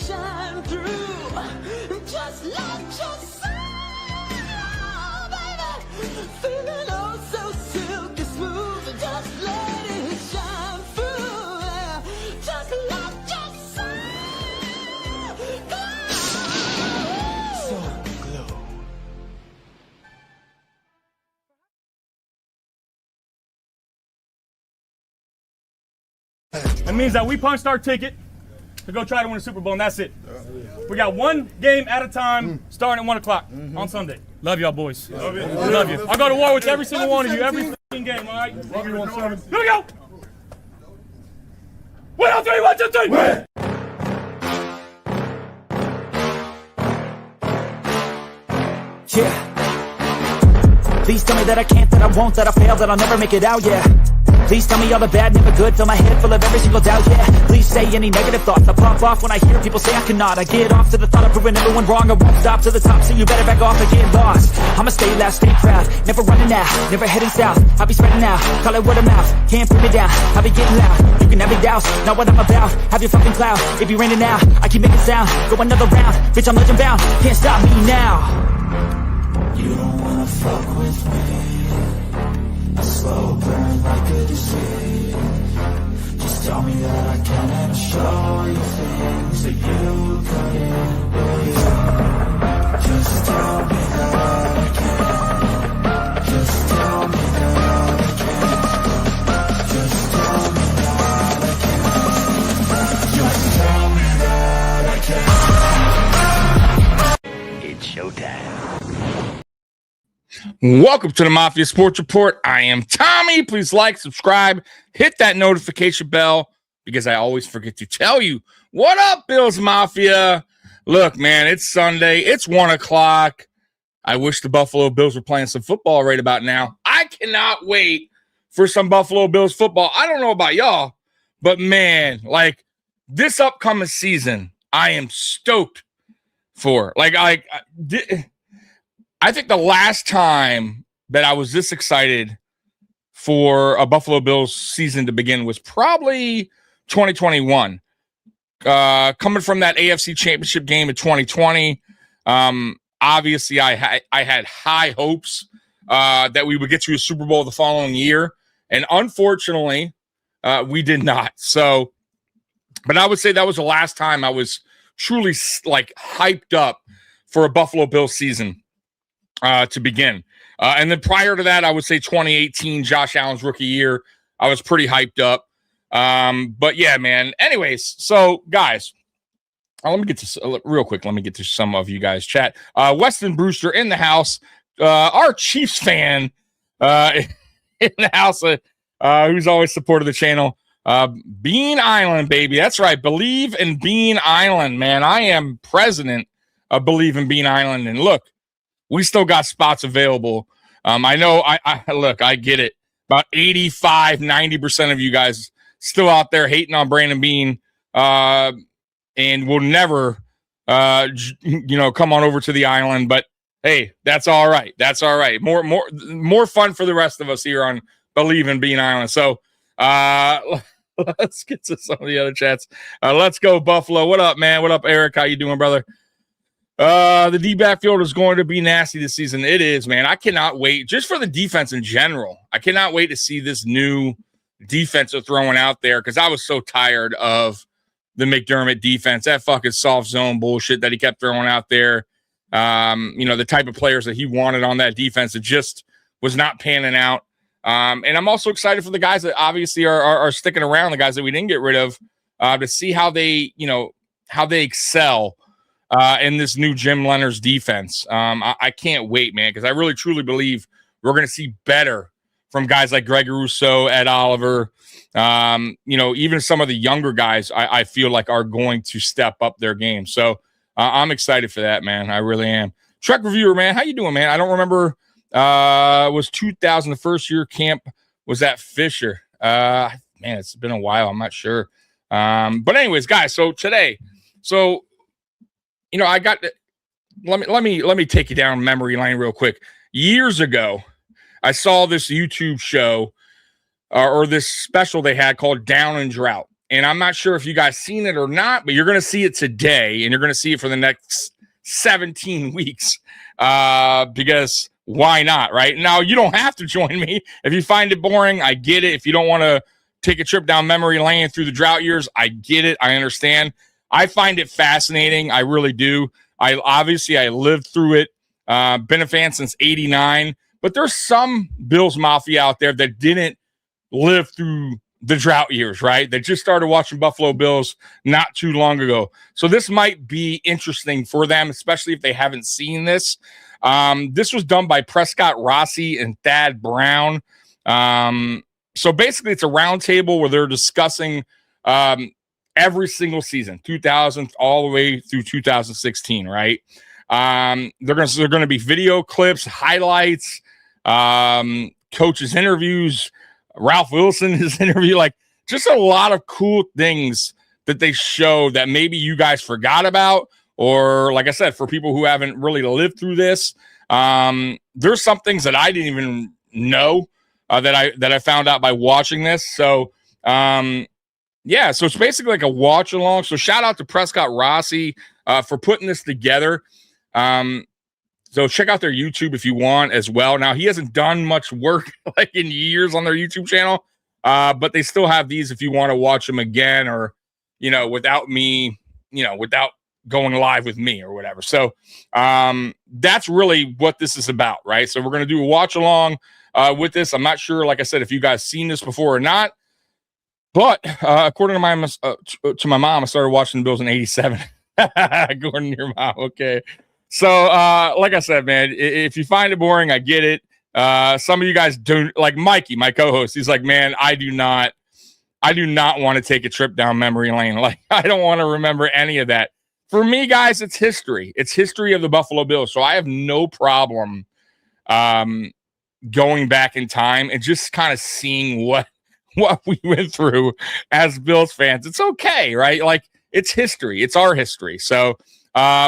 shine through, just let your soul, baby, feeling oh so silky smooth, just let it shine through, yeah. Just let your soul glow. So glow. That means that we punched our ticket to go try to win the Super Bowl, and that's it. We got one game at a time, starting at 1 o'clock on Sunday. Love y'all, boys. Love you. Love you. I'll go to war with every single one of you, every fucking game, all right? Love you, 1-7. Here we go. 1, 2, 3, 1, 2, 3. Win. Yeah. Please tell me that I can't, that I won't, that I fail, that I'll never make it out, yeah. Please tell me all the bad, never good, fill my head full of every single doubt, yeah. Please say any negative thoughts, I pop off when I hear people say I cannot. I get off to the thought of proving everyone wrong, I won't stop to the top, so you better back off and get lost. I'ma stay loud, stay proud, never running out, never heading south. I'll be spreading out, call it word of mouth, can't put me down, I'll be getting loud. You can have me doubts, not what I'm about, have your fucking clout. It be raining now, I keep making sound, go another round, bitch I'm legend bound, can't stop me now. You don't wanna fuck with me, a slow burn like a disease. Just tell me that I can and I'll show you things that you couldn't believe. Just tell me that I can. Just tell me that I can. Just tell me that I can. Just tell me that I can. It's showtime. Welcome to the Mafia Sports Report. I am Tommy. Please like, subscribe, hit that notification bell because I always forget to tell you. What up, Bills Mafia? Look, man, it's Sunday. It's 1 o'clock. I wish the Buffalo Bills were playing some football right about now. I cannot wait for some Buffalo Bills football. I don't know about y'all, but man, like this upcoming season, I am stoked for. I think the last time that I was this excited for a Buffalo Bills season to begin was probably 2021. Coming from that AFC Championship game in 2020, obviously I had high hopes that we would get to a Super Bowl the following year, and unfortunately, we did not. So, but I would say that was the last time I was truly like hyped up for a Buffalo Bills season. To begin. And then prior to that, I would say 2018, Josh Allen's rookie year, I was pretty hyped up. But yeah, man. Anyways, so guys, let me get to real quick. Let me get to some of you guys chat. Weston Brewster in the house, our Chiefs fan in the house, who's always supported the channel. Bean Island, baby. That's right. Believe in Bean Island, man. I am president of Believe in Bean Island. And look, we still got spots available. I know, I get it. About 85-90% of you guys still out there hating on Brandon Bean and will never, come on over to the island. But, hey, that's all right. That's all right. More fun for the rest of us here on Believe in Bean Island. So let's get to some of the other chats. Let's go, Buffalo. What up, man? What up, Eric? How you doing, brother? The D backfield is going to be nasty this season. It is, man. I cannot wait just for the defense in general. I cannot wait to see this new defense they're throwing out there because I was so tired of the McDermott defense, that fucking soft zone bullshit that he kept throwing out there. The type of players that he wanted on that defense, it just was not panning out. And I'm also excited for the guys that obviously are sticking around, the guys that we didn't get rid of, to see how they excel in this new Jim Leonard's defense. I can't wait, man, because I really truly believe we're going to see better from guys like Greg Rousseau, Ed Oliver. Even some of the younger guys I feel like are going to step up their game. So I'm excited for that, man. I really am. Trek Reviewer, man, how you doing, man? I don't remember. Was 2000 the first year camp? Was that Fisher? Man, it's been a while. I'm not sure. But anyways, guys, so today, I got to, let me take you down memory lane real quick. Years ago, I saw this YouTube show or this special they had called Down Drought. and I'm not sure if you guys seen it or not, but you're going to see it today, and you're going to see it for the next 17 weeks because why not, right? Now, you don't have to join me. If you find it boring, I get it. If you don't want to take a trip down memory lane through the drought years, I get it. I understand. I find it fascinating. I really do. I lived through it. Been a fan since '89, but there's some Bills Mafia out there that didn't live through the drought years, right? They just started watching Buffalo Bills not too long ago. So this might be interesting for them, especially if they haven't seen this. This was done by Prescott Rossi and Thad Brown. So basically it's a roundtable where they're discussing every single season, 2000 all the way through 2016, right? They're going to be video clips, highlights, coaches' interviews, Ralph Wilson, his interview, like just a lot of cool things that they show that maybe you guys forgot about, or like I said, for people who haven't really lived through this, there's some things that I didn't even know that I found out by watching this. So, yeah, so it's basically like a watch along. So shout out to Prescott Rossi for putting this together. So check out their YouTube if you want as well. Now, he hasn't done much work like in years on their YouTube channel, but they still have these if you want to watch them again, or, without me, without going live with me or whatever. So that's really what this is about, right? So we're going to do a watch along with this. I'm not sure, like I said, if you guys seen this before or not, but according to my mom, I started watching the Bills in '87. According to your mom, okay. So, like I said, man, if you find it boring, I get it. Some of you guys do, like Mikey, my co-host. He's like, man, I do not want to take a trip down memory lane. Like, I don't want to remember any of that. For me, guys, it's history. It's history of the Buffalo Bills. So I have no problem going back in time and just kind of seeing what we went through as Bills fans. It's okay, right? Like, it's history. It's our history. So,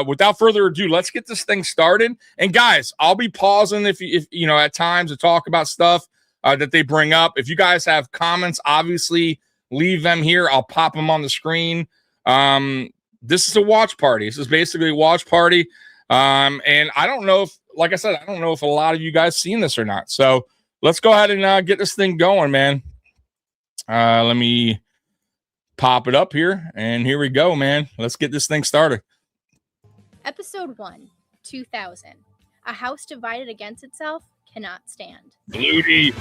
without further ado, let's get this thing started. And guys, I'll be pausing if at times to talk about stuff that they bring up. If you guys have comments, obviously leave them here. I'll pop them on the screen. This is a watch party. This is basically a watch party. And I don't know if, like I said, I don't know if a lot of you guys seen this or not. So let's go ahead and get this thing going, man. Let me pop it up here, and here we go, man. Let's get this thing started. Episode 1, 2000. A house divided against itself cannot stand. Flutie.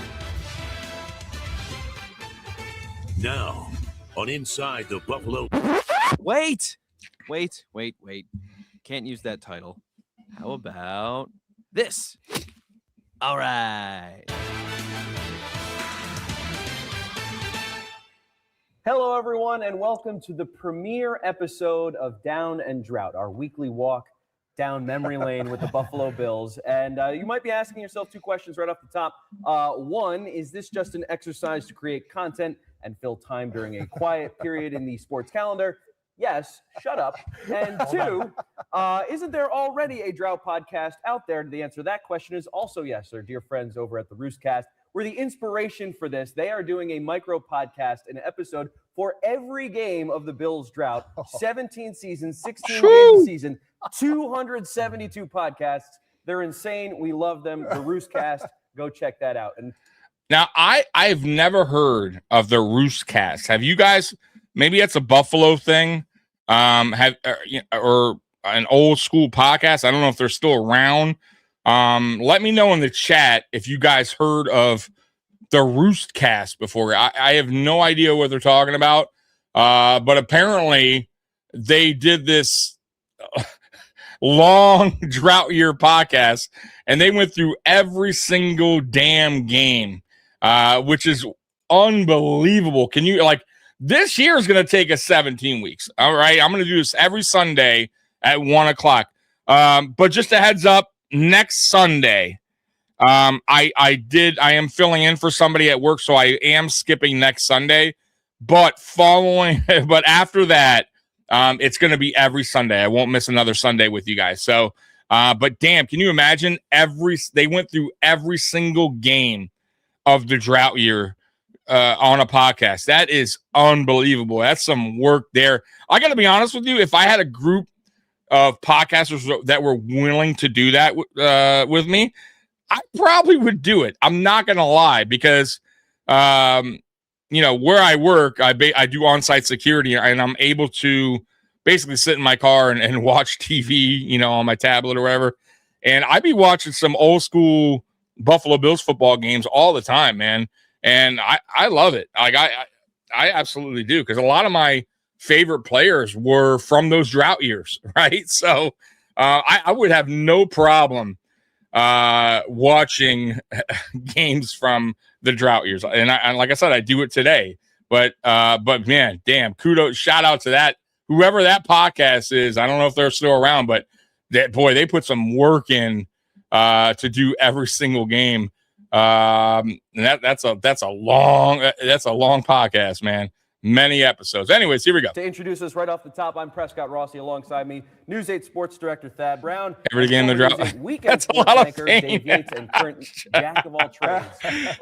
Now, on Inside the Buffalo. Wait. Can't use that title. How about this? All right. Hello, everyone, and welcome to the premiere episode of Down and Drought, our weekly walk down memory lane with the Buffalo Bills. And you might be asking yourself two questions right off the top. One, is this just an exercise to create content and fill time during a quiet period in the sports calendar? Yes, shut up. And two, isn't there already a drought podcast out there? The answer to that question is also yes. Our dear friends over at the Roostcast were the inspiration for this. They are doing a micro podcast, an episode for every game of the Bills drought. 17 seasons, 16 games a season, 272 podcasts. They're insane. We love them. The Roostcast. Go check that out. And now, I've never heard of the Roostcast. Have you guys? Maybe it's a Buffalo thing, or an old school podcast. I don't know if they're still around. Let me know in the chat if you guys heard of the Roostcast before. I have no idea what they're talking about, but apparently they did this long drought year podcast, and they went through every single damn game, which is unbelievable. Can you, like, this year is going to take us 17 weeks. All right. I'm going to do this every Sunday at 1:00. But just a heads up, next Sunday, I am filling in for somebody at work, so I am skipping next Sunday. But after that, it's going to be every Sunday. I won't miss another Sunday with you guys. So, but damn, can you imagine they went through every single game of the drought year on a podcast. That is unbelievable. That's some work there. I got to be honest with you. If I had a group of podcasters that were willing to do that with me, I probably would do it. I'm not going to lie, because, where I work, I do on-site security, and I'm able to basically sit in my car and watch TV, on my tablet or whatever. And I'd be watching some old school Buffalo Bills football games all the time, man. And I love it. Like I absolutely do, because a lot of my favorite players were from those drought years, right? So I would have no problem watching games from the drought years. And like I said, I do it today. But man, damn, kudos, shout out to that, whoever that podcast is. I don't know if they're still around, but they put some work in to do every single game. And that's a long podcast, man. Many episodes. Anyways, here we go. To introduce us right off the top, I'm Prescott Rossi. Alongside me, News 8 Sports Director Thad Brown. Every game in the drought. Weekend sports anchor Dave Yates, and current jack of all trades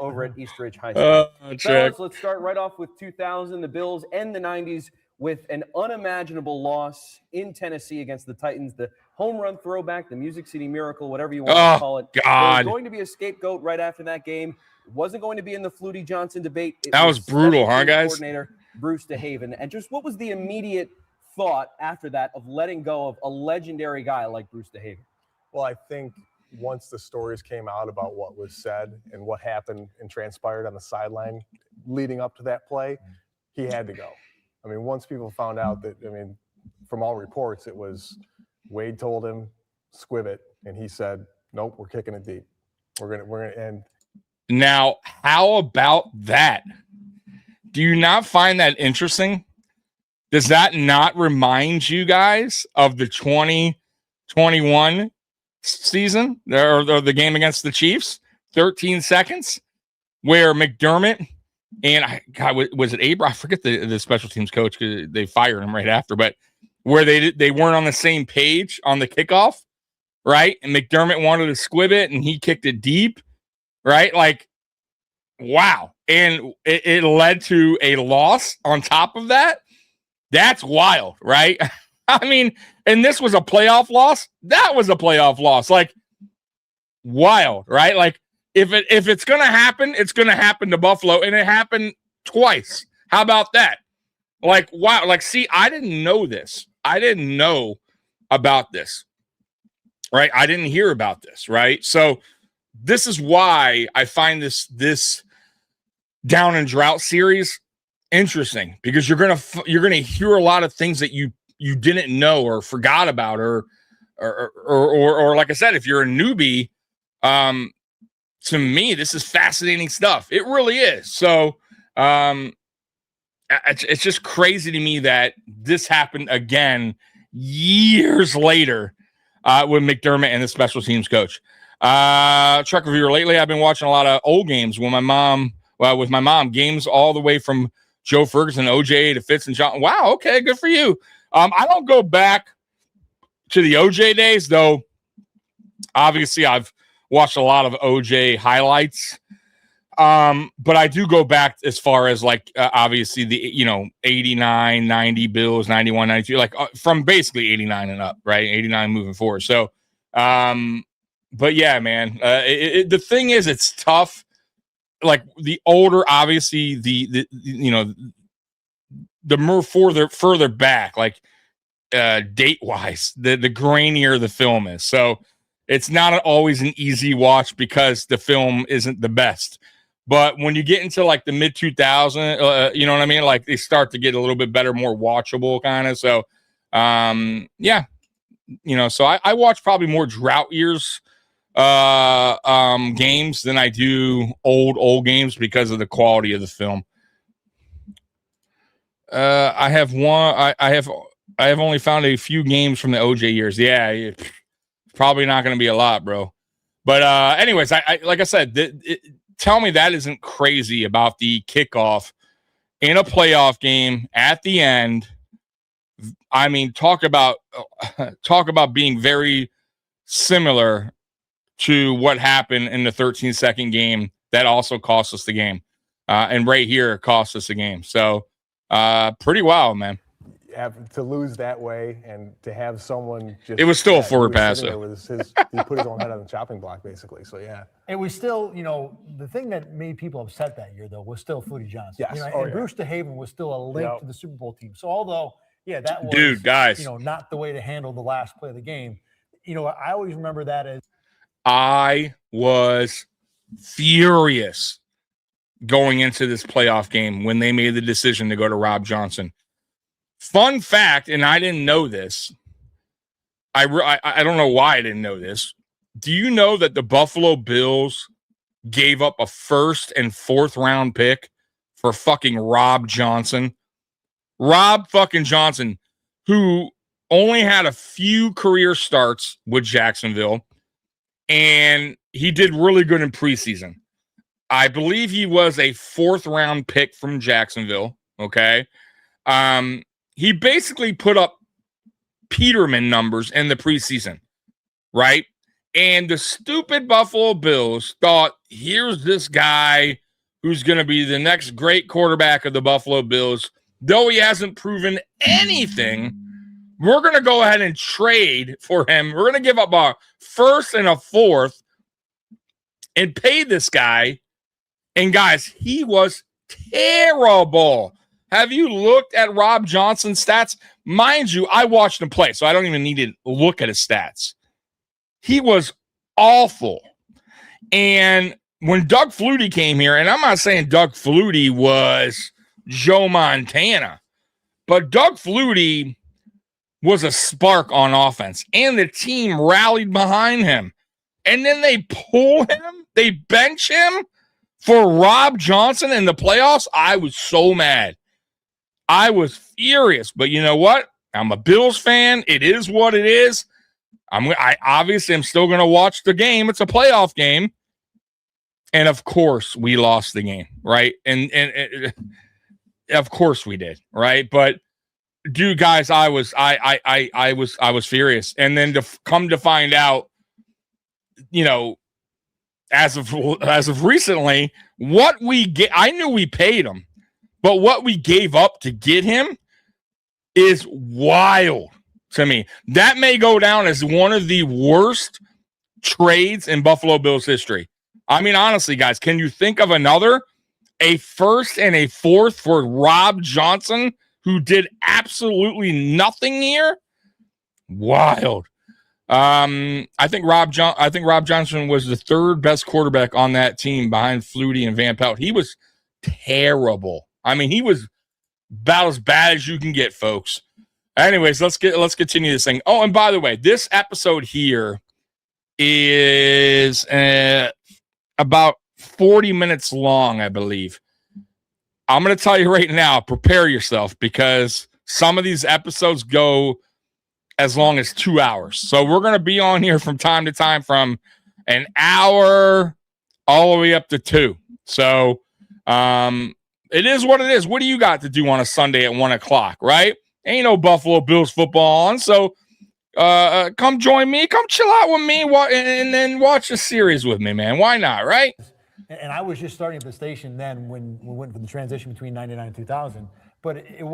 over at East Ridge High School. Fellas, let's start right off with 2000. The Bills end the 90s with an unimaginable loss in Tennessee against the Titans. The home run throwback, the Music City Miracle, whatever you want to call it. God. There was going to be a scapegoat right after that game. It wasn't going to be in the Flutie Johnson debate. That was brutal, huh, guys? Coordinator Bruce DeHaven. And just what was the immediate thought after that of letting go of a legendary guy like Bruce DeHaven? Well, I think once the stories came out about what was said and what happened and transpired on the sideline leading up to that play, he had to go. I mean, once people found out that, from all reports, it was Wade told him, squib it, and he said, nope, we're kicking it deep. We're gonna end. Now, how about that? Do you not find that interesting? Does that not remind you guys of the 2021 season or the game against the Chiefs? 13 seconds, where McDermott and was it Abram? I forget the special teams coach, because they fired him right after, but where they weren't on the same page on the kickoff, right? And McDermott wanted to squib it, and he kicked it deep, right? Like, wow. And it led to a loss on top of that. That's wild, right? I mean, and this was a playoff loss. That was a playoff loss. Like, wild, right? Like, if it's going to happen, it's going to happen to Buffalo, and it happened twice. How about that? Like, wow. Like, see, I didn't know this. I didn't know about this, right? I didn't hear about this, right? So this is why I find this Down and Drought series interesting, because you're gonna hear a lot of things that you didn't know or forgot about, or like I said, if you're a newbie, to me, this is fascinating stuff. It really is. So it's just crazy to me that this happened again years later with McDermott and the special teams coach. Truck reviewer, lately I've been watching a lot of old games with my mom, games all the way from Joe Ferguson, OJ to Fitz and John. Wow, okay, good for you. I don't go back to the OJ days, though. Obviously, I've watched a lot of OJ highlights. But I do go back as far as obviously the 89, 90 Bills, 91, 92, from basically 89 and up, right? 89 moving forward. So but yeah, man, the thing is, it's tough. Like, the older, obviously, the more further back, date wise, the grainier the film is. So it's not always an easy watch because the film isn't the best. But when you get into the mid 2000s, you know what I mean? They start to get a little bit better, more watchable kind of. So, yeah, so I watch probably more drought years games than I do old games because of the quality of the film. I have only found a few games from the OJ years. Yeah, probably not going to be a lot, bro. But anyways, I like I said, tell me that isn't crazy about the kickoff in a playoff game at the end. I mean, talk about being very similar to what happened in the 13-second game that also cost us the game. and right here cost us a game. So pretty wild, man. To lose that way and to have someone just it was still a he forward was pass. sitting there with he put his own head on the chopping block basically. So yeah. And we still, the thing that made people upset that year though was still Flutie Johnson. Yes. And Bruce DeHaven was still a link to the Super Bowl team. So although, that was dude, guys, not the way to handle the last play of the game. I always remember that as I was furious going into this playoff game when they made the decision to go to Rob Johnson. Fun fact, and I didn't know this. I don't know why I didn't know this. Do you know that the Buffalo Bills gave up a 1st and 4th round pick for fucking Rob Johnson? Rob fucking Johnson, who only had a few career starts with Jacksonville, and he did really good in preseason. I believe he was a 4th round pick from Jacksonville. Okay. He basically put up Peterman numbers in the preseason, right? And the stupid Buffalo Bills thought, here's this guy who's going to be the next great quarterback of the Buffalo Bills. Though he hasn't proven anything, we're going to go ahead and trade for him. We're going to give up a 1st and a 4th and pay this guy. And guys, he was terrible. Have you looked at Rob Johnson's stats? Mind you, I watched him play, so I don't even need to look at his stats. He was awful. And when Doug Flutie came here, and I'm not saying Doug Flutie was Joe Montana, but Doug Flutie was a spark on offense, and the team rallied behind him. And then they pull him, they bench him for Rob Johnson in the playoffs. I was so mad. I was furious, but you know what? I'm a Bills fan. It is what it is. I obviously am still going to watch the game. It's a playoff game. And of course we lost the game, right? And of course we did, right? But dude, guys, I was furious. And then to come to find out, as of recently, what we get, I knew we paid him, but what we gave up to get him is wild to me. That may go down as one of the worst trades in Buffalo Bills history. I mean, honestly, guys, can you think of another? A 1st and a 4th for Rob Johnson, who did absolutely nothing here? Wild. I think Rob Johnson was the 3rd best quarterback on that team behind Flutie and Van Pelt. He was terrible. I mean, he was about as bad as you can get, folks. Anyways, let's continue this thing. Oh, and by the way, this episode here is about 40 minutes long, I believe. I'm going to tell you right now, prepare yourself, because some of these episodes go as long as 2 hours. So we're going to be on here from time to time from an hour all the way up to 2. So it is what it is. What do you got to do on a Sunday at 1 o'clock, right? Ain't no Buffalo Bills football on. So come join me. Come chill out with me and then watch a series with me, man. Why not, right? And I was just starting at the station then when we went for the transition between 99 and 2000. But it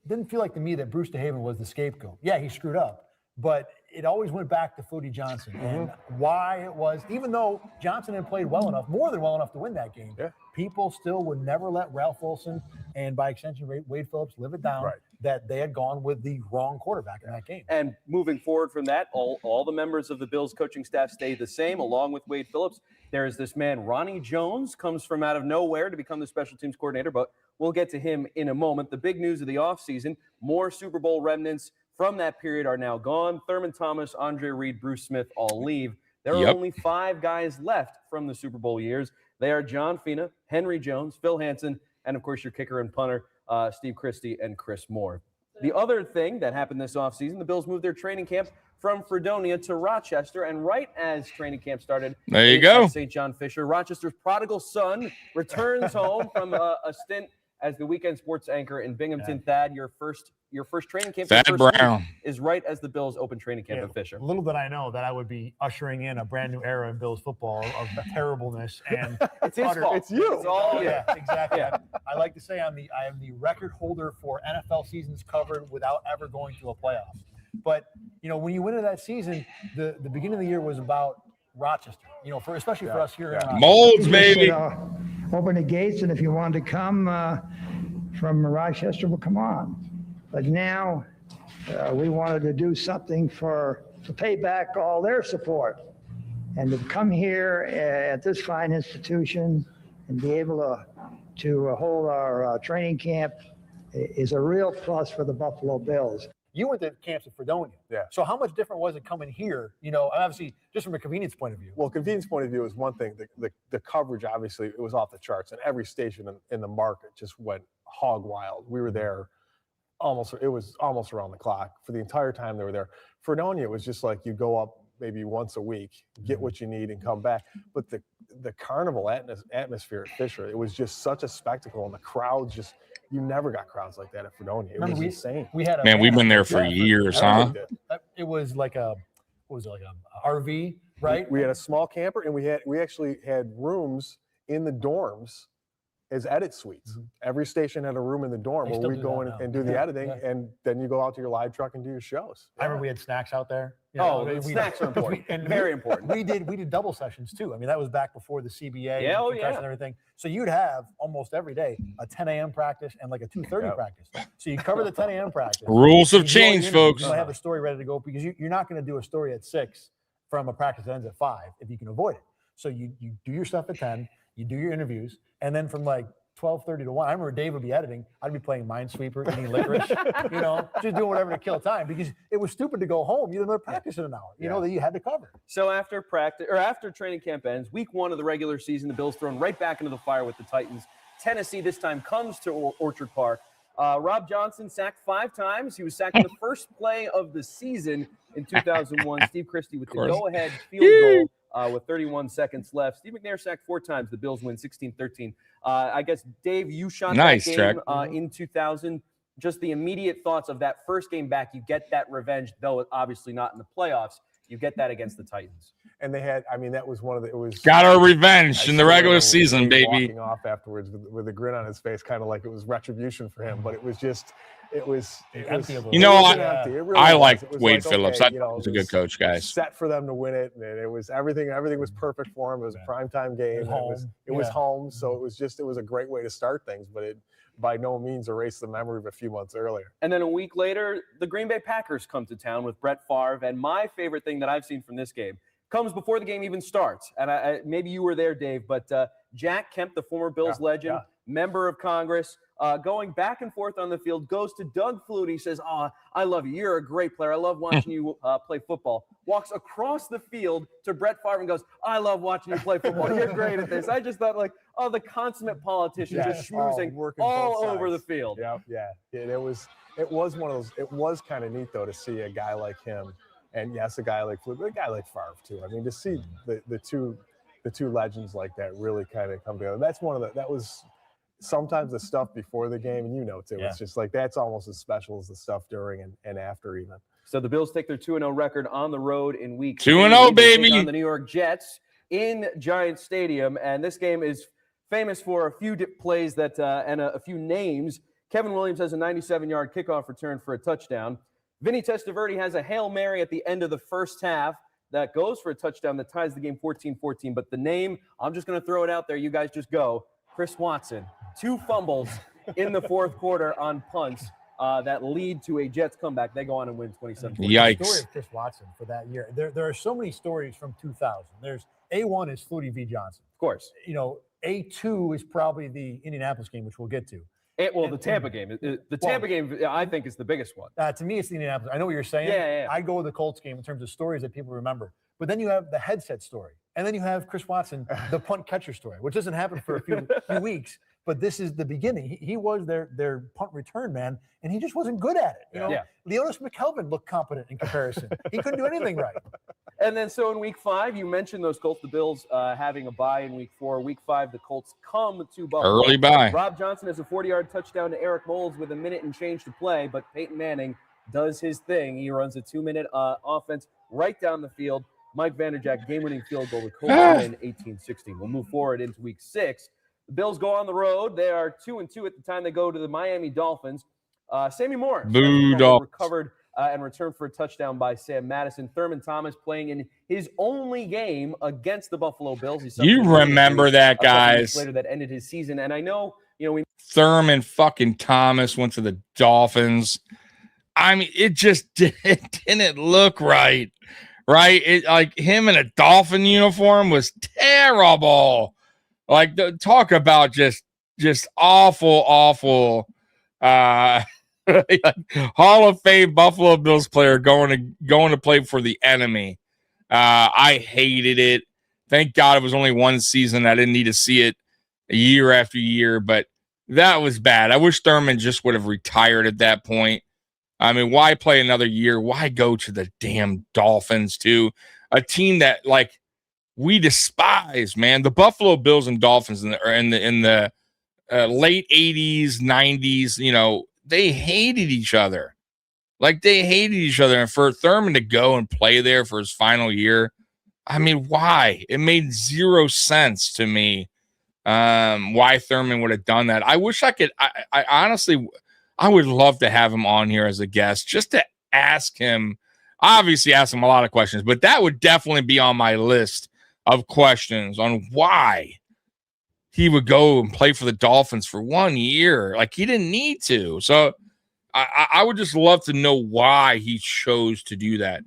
didn't feel like to me that Bruce DeHaven was the scapegoat. Yeah, he screwed up, but it always went back to Flutie Johnson and why it was, even though Johnson had played well enough, more than well enough to win that game, people still would never let Ralph Wilson and by extension Wade Phillips live it down that they had gone with the wrong quarterback in that game. And moving forward from that, all the members of the Bills coaching staff stayed the same, along with Wade Phillips. There's this man, Ronnie Jones, comes from out of nowhere to become the special teams coordinator, but we'll get to him in a moment. The big news of the offseason, more Super Bowl remnants from that period are now gone. Thurman Thomas, Andre Reed, Bruce Smith all leave. There are only 5 guys left from the Super Bowl years. They are John Fina, Henry Jones, Phil Hansen, and of course your kicker and punter, Steve Christie and Chris Moore. The other thing that happened this offseason, the Bills moved their training camp from Fredonia to Rochester, and right as training camp started, there you go. St. John Fisher, Rochester's prodigal son, returns home from a stint as the weekend sports anchor in Binghamton. Thad, your first training camp. Thad your first Brown. week is right as the Bills open training camp at Fisher. Little did I know that I would be ushering in a brand new era in Bills football of terribleness and It's his fault. It's you. It's all you. Yeah, exactly. I like to say I am the record holder for NFL seasons covered without ever going to a playoff. But when you went into that season, the beginning of the year was about Rochester. Especially for us here in Rochester. Molds, baby. Open the gates, and if you wanted to come from Rochester, well, come on. But now we wanted to do something to pay back all their support, and to come here at this fine institution and be able to hold our training camp is a real plus for the Buffalo Bills. You went to camps at Fredonia. Yeah. So how much different was it coming here? Obviously, just from a convenience point of view. Well, convenience point of view is one thing. The coverage, obviously, it was off the charts, and every station in the market just went hog wild. We were there it was almost around the clock for the entire time they were there. Fredonia, it was just like you go up maybe once a week, get what you need, and come back. But the carnival atmosphere at Fisher, it was just such a spectacle, and the crowds just. You never got crowds like that at Fredonia. It was insane. We had We've been there for years, huh? It was like a RV, right? We had a small camper, and we actually had rooms in the dorms as edit suites. Every station had a room in the dorm where we go in and do the editing, and then you go out to your live truck and do your shows. I remember we had snacks out there. Snacks are important and very important. We did double sessions too. I mean, that was back before the CBA and everything. So you'd have almost every day a 10 a.m. practice and like a 2:30 practice. So you cover the 10 a.m. practice. Rules have changed, folks. You might have a story ready to go because you're not going to do a story at 6 from a practice that ends at 5 if you can avoid it. So you do your stuff at 10, you do your interviews, and then from like 12:30 to 1. I remember Dave would be editing. I'd be playing Minesweeper, eating licorice, just doing whatever to kill time because it was stupid to go home. You didn't practice in an hour, that you had to cover. So after training camp ends, week 1 of the regular season, the Bills thrown right back into the fire with the Titans. Tennessee this time comes to Orchard Park. Rob Johnson sacked 5 times. He was sacked in the first play of the season in 2001. Steve Christie with the go-ahead field goal with 31 seconds left. Steve McNair sacked 4 times. The Bills win 16-13. I guess, Dave, you shot that game in 2000. Just the immediate thoughts of that first game back. You get that revenge, though obviously not in the playoffs. You get that against the Titans. And they had, that was one of it was. Got our revenge in the regular season, baby. Walking off afterwards with a grin on his face, kind of like it was retribution for him. But it was just, it was empty. I like Wade Phillips. That was a good coach, guys. Set for them to win it, and it was everything was perfect for him. It was a primetime game. It was home, so it was a great way to start things. But it by no means erased the memory of a few months earlier. And then a week later, the Green Bay Packers come to town with Brett Favre. And my favorite thing that I've seen from this game comes before the game even starts. And maybe you were there, Dave, but Jack Kemp, the former Bills legend, member of Congress, going back and forth on the field, goes to Doug Flutie, says, I love you. You're a great player. I love watching you play football. Walks across the field to Brett Favre and goes, I love watching you play football. You're great at this. I just thought, the consummate politician just schmoozing all over the field. Yeah. It was one of those. It was kind of neat, though, to see a guy like him. And, yes, a guy like Flutie, but a guy like Favre, too. I mean, to see the two legends like that really kind of come together. That's that was – sometimes the stuff before the game, and too, it's just like that's almost as special as the stuff during and after even. So the Bills take their 2-0 record on the road in week 2-0, baby. On the New York Jets in Giant Stadium, and this game is famous for a few plays that and a few names. Kevin Williams has a 97-yard kickoff return for a touchdown. Vinny Testaverde has a Hail Mary at the end of the first half that goes for a touchdown that ties the game 14-14. But the name, I'm just going to throw it out there. You guys just go. Chris Watson, 2 fumbles in the fourth quarter on punts that lead to a Jets comeback. They go on and win 27-14. Yikes. The story of Chris Watson for that year. There are so many stories from 2000. There's A1 is Flutie v. Johnson. Of course. A2 is probably the Indianapolis game, which we'll get to. The Tampa game. The Tampa game, I think, is the biggest one. To me, it's the Indianapolis. I know what you're saying. Yeah. I go with the Colts game in terms of stories that people remember. But then you have the headset story. And then you have Chris Watson, the punt catcher story, which doesn't happen for a few weeks. But this is the beginning. He was their punt return man, and he just wasn't good at it. Leonis McKelvin looked competent in comparison. He couldn't do anything right. And then so in week 5, you mentioned those Colts, the Bills having a bye in week 4. Week 5, the Colts come to Buffalo. Early bye. Rob Johnson has a 40-yard touchdown to Eric Moles with a minute and change to play, but Peyton Manning does his thing. He runs a 2-minute offense right down the field. Mike Vanderjagt, game-winning field goal. The Colts win 18-16. We'll move forward into week 6. The Bills go on the road. They are 2-2 at the time they go to the Miami Dolphins. Sammy Moore recovered and returned for a touchdown by Sam Madison. Thurman Thomas playing in his only game against the Buffalo Bills. You remember that, guys. Later that ended his season. And I know, Thurman fucking Thomas went to the Dolphins. I mean, it just didn't look right. Right? It, like, him in a Dolphin uniform was terrible. Like, talk about just awful Hall of Fame Buffalo Bills player going to play for the enemy. I hated it. Thank God it was only one season. I didn't need to see it year after year, but that was bad. I wish Thurman just would have retired at that point. I mean, why play another year? Why go to the damn Dolphins too? A team that, like, we despise, man. The Buffalo Bills and Dolphins in the late 80s, 90s, you know, they hated each other. Like, they hated each other. And for Thurman to go and play there for his final year, I mean, why? It made zero sense to me why Thurman would have done that. I wish I could. I honestly, I would love to have him on here as a guest just to ask him, obviously ask him a lot of questions, but that would definitely be on my list of questions on why he would go and play for the Dolphins for 1 year. Like, he didn't need to. So I would just love to know why he chose to do that.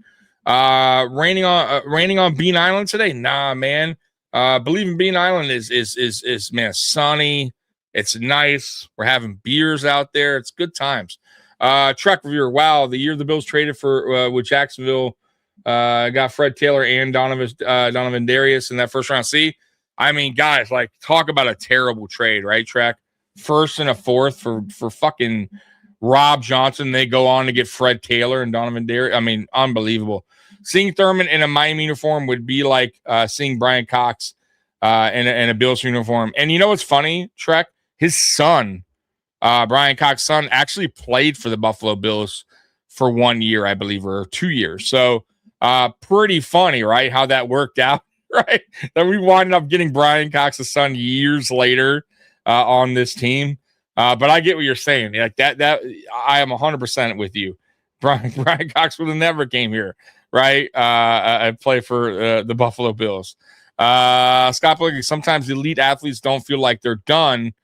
Raining on Bean Island today? Nah, man. Believe in Bean Island is man, sunny. It's nice. We're having beers out there. It's good times. Truck reviewer. Wow, the year the Bills traded for with Jacksonville, got Fred Taylor and Donovan Darius in that first round. See, I mean, guys, like, talk about a terrible trade, right? Trek, 1st and a 4th for fucking Rob Johnson. They go on to get Fred Taylor and Donovan Darius. I mean, unbelievable. Seeing Thurman in a Miami uniform would be like seeing Brian Cox in a Bills uniform. And you know what's funny, Trek? His son, Brian Cox's son, actually played for the Buffalo Bills for 1 year, I believe, or 2 years. So pretty funny, right? How that worked out, right? That we wound up getting Brian Cox's son years later on this team. But I get what you're saying. Like that I am 100% with you. Brian Cox would have never came here, right? I play for the Buffalo Bills. Scott Blakey, sometimes elite athletes don't feel like they're done.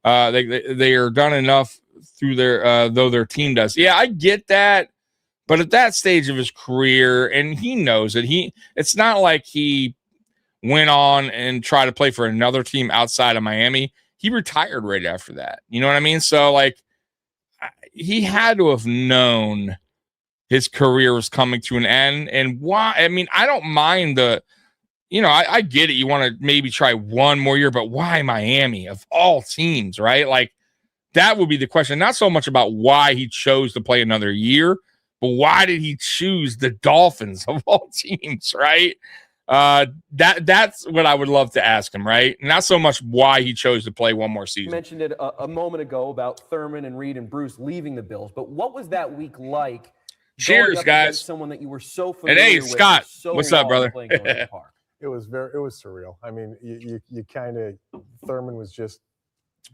They are done enough through their though their team does. Yeah, I get that. But at that stage of his career, and he knows that it's not like he went on and tried to play for another team outside of Miami. He retired right after that. You know what I mean? So, like, he had to have known his career was coming to an end. And why? I mean, I don't mind I get it. You want to maybe try one more year, but why Miami of all teams, right? Like, that would be the question. Not so much about why he chose to play another year, but why did he choose the Dolphins of all teams, right? That's what I would love to ask him, right? Not so much why he chose to play one more season. You mentioned it a moment ago about Thurman and Reed and Bruce leaving the Bills, but what was that week like? Cheers, guys. Someone that you were so familiar and hey, with. Scott, what's up, brother? It was surreal. I mean, you kind of, Thurman was just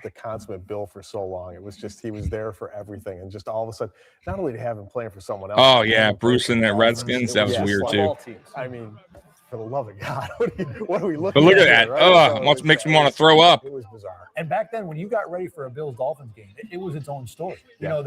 the consummate Bill for so long. It was just, he was there for everything. And just all of a sudden, not only to have him playing for someone else. Oh, yeah. Bruce and the Redskins. That was weird, too. I mean, for the love of God, what are we looking at? But look at here, that. Right? So makes me want to throw up. It was bizarre. And back then, when you got ready for a Bills-Dolphins game, it was its own story. You know,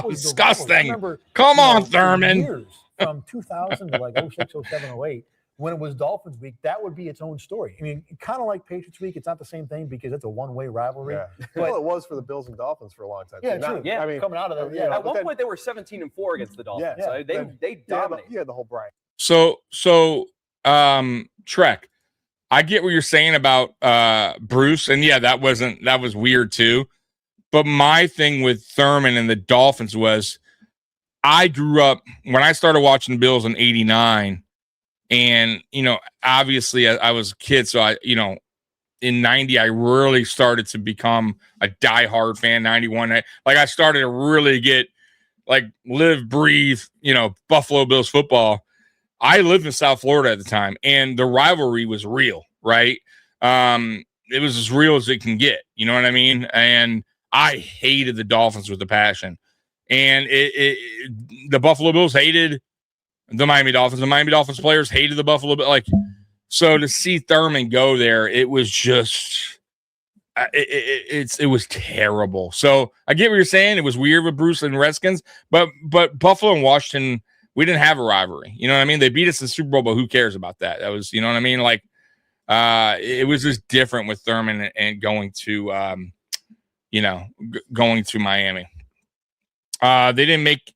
disgusting. Come on, Thurman. Years, from 2000 to like 06, 07, 08, when it was Dolphins week, that would be its own story. I mean, kind of like Patriots week, it's not the same thing because it's a one-way rivalry. Yeah. But, well, it was for the Bills and Dolphins for a long time. Yeah, true. Yeah, I mean, coming out of there. At one point, they were 17-4 against the Dolphins. Yeah, so they dominated. Yeah, the whole Brian. So Trek, I get what you're saying about Bruce, and yeah, that was weird too. But my thing with Thurman and the Dolphins was, I grew up when I started watching the Bills in '89. And, obviously I was a kid. So in 90, I really started to become a diehard fan. 91, I started to really get live, breathe, Buffalo Bills football. I lived in South Florida at the time, and the rivalry was real, right? It was as real as it can get. You know what I mean? And I hated the Dolphins with a passion. And the Buffalo Bills hated the Miami Dolphins. The Miami Dolphins players hated the Buffalo Bills. So to see Thurman go there, it was just it was terrible. So I get what you're saying. It was weird with Bruce and Redskins, but Buffalo and Washington, we didn't have a rivalry. You know what I mean? They beat us in the Super Bowl, but who cares about that? That was, you know what I mean? It was just different with Thurman and going to going to Miami. They didn't make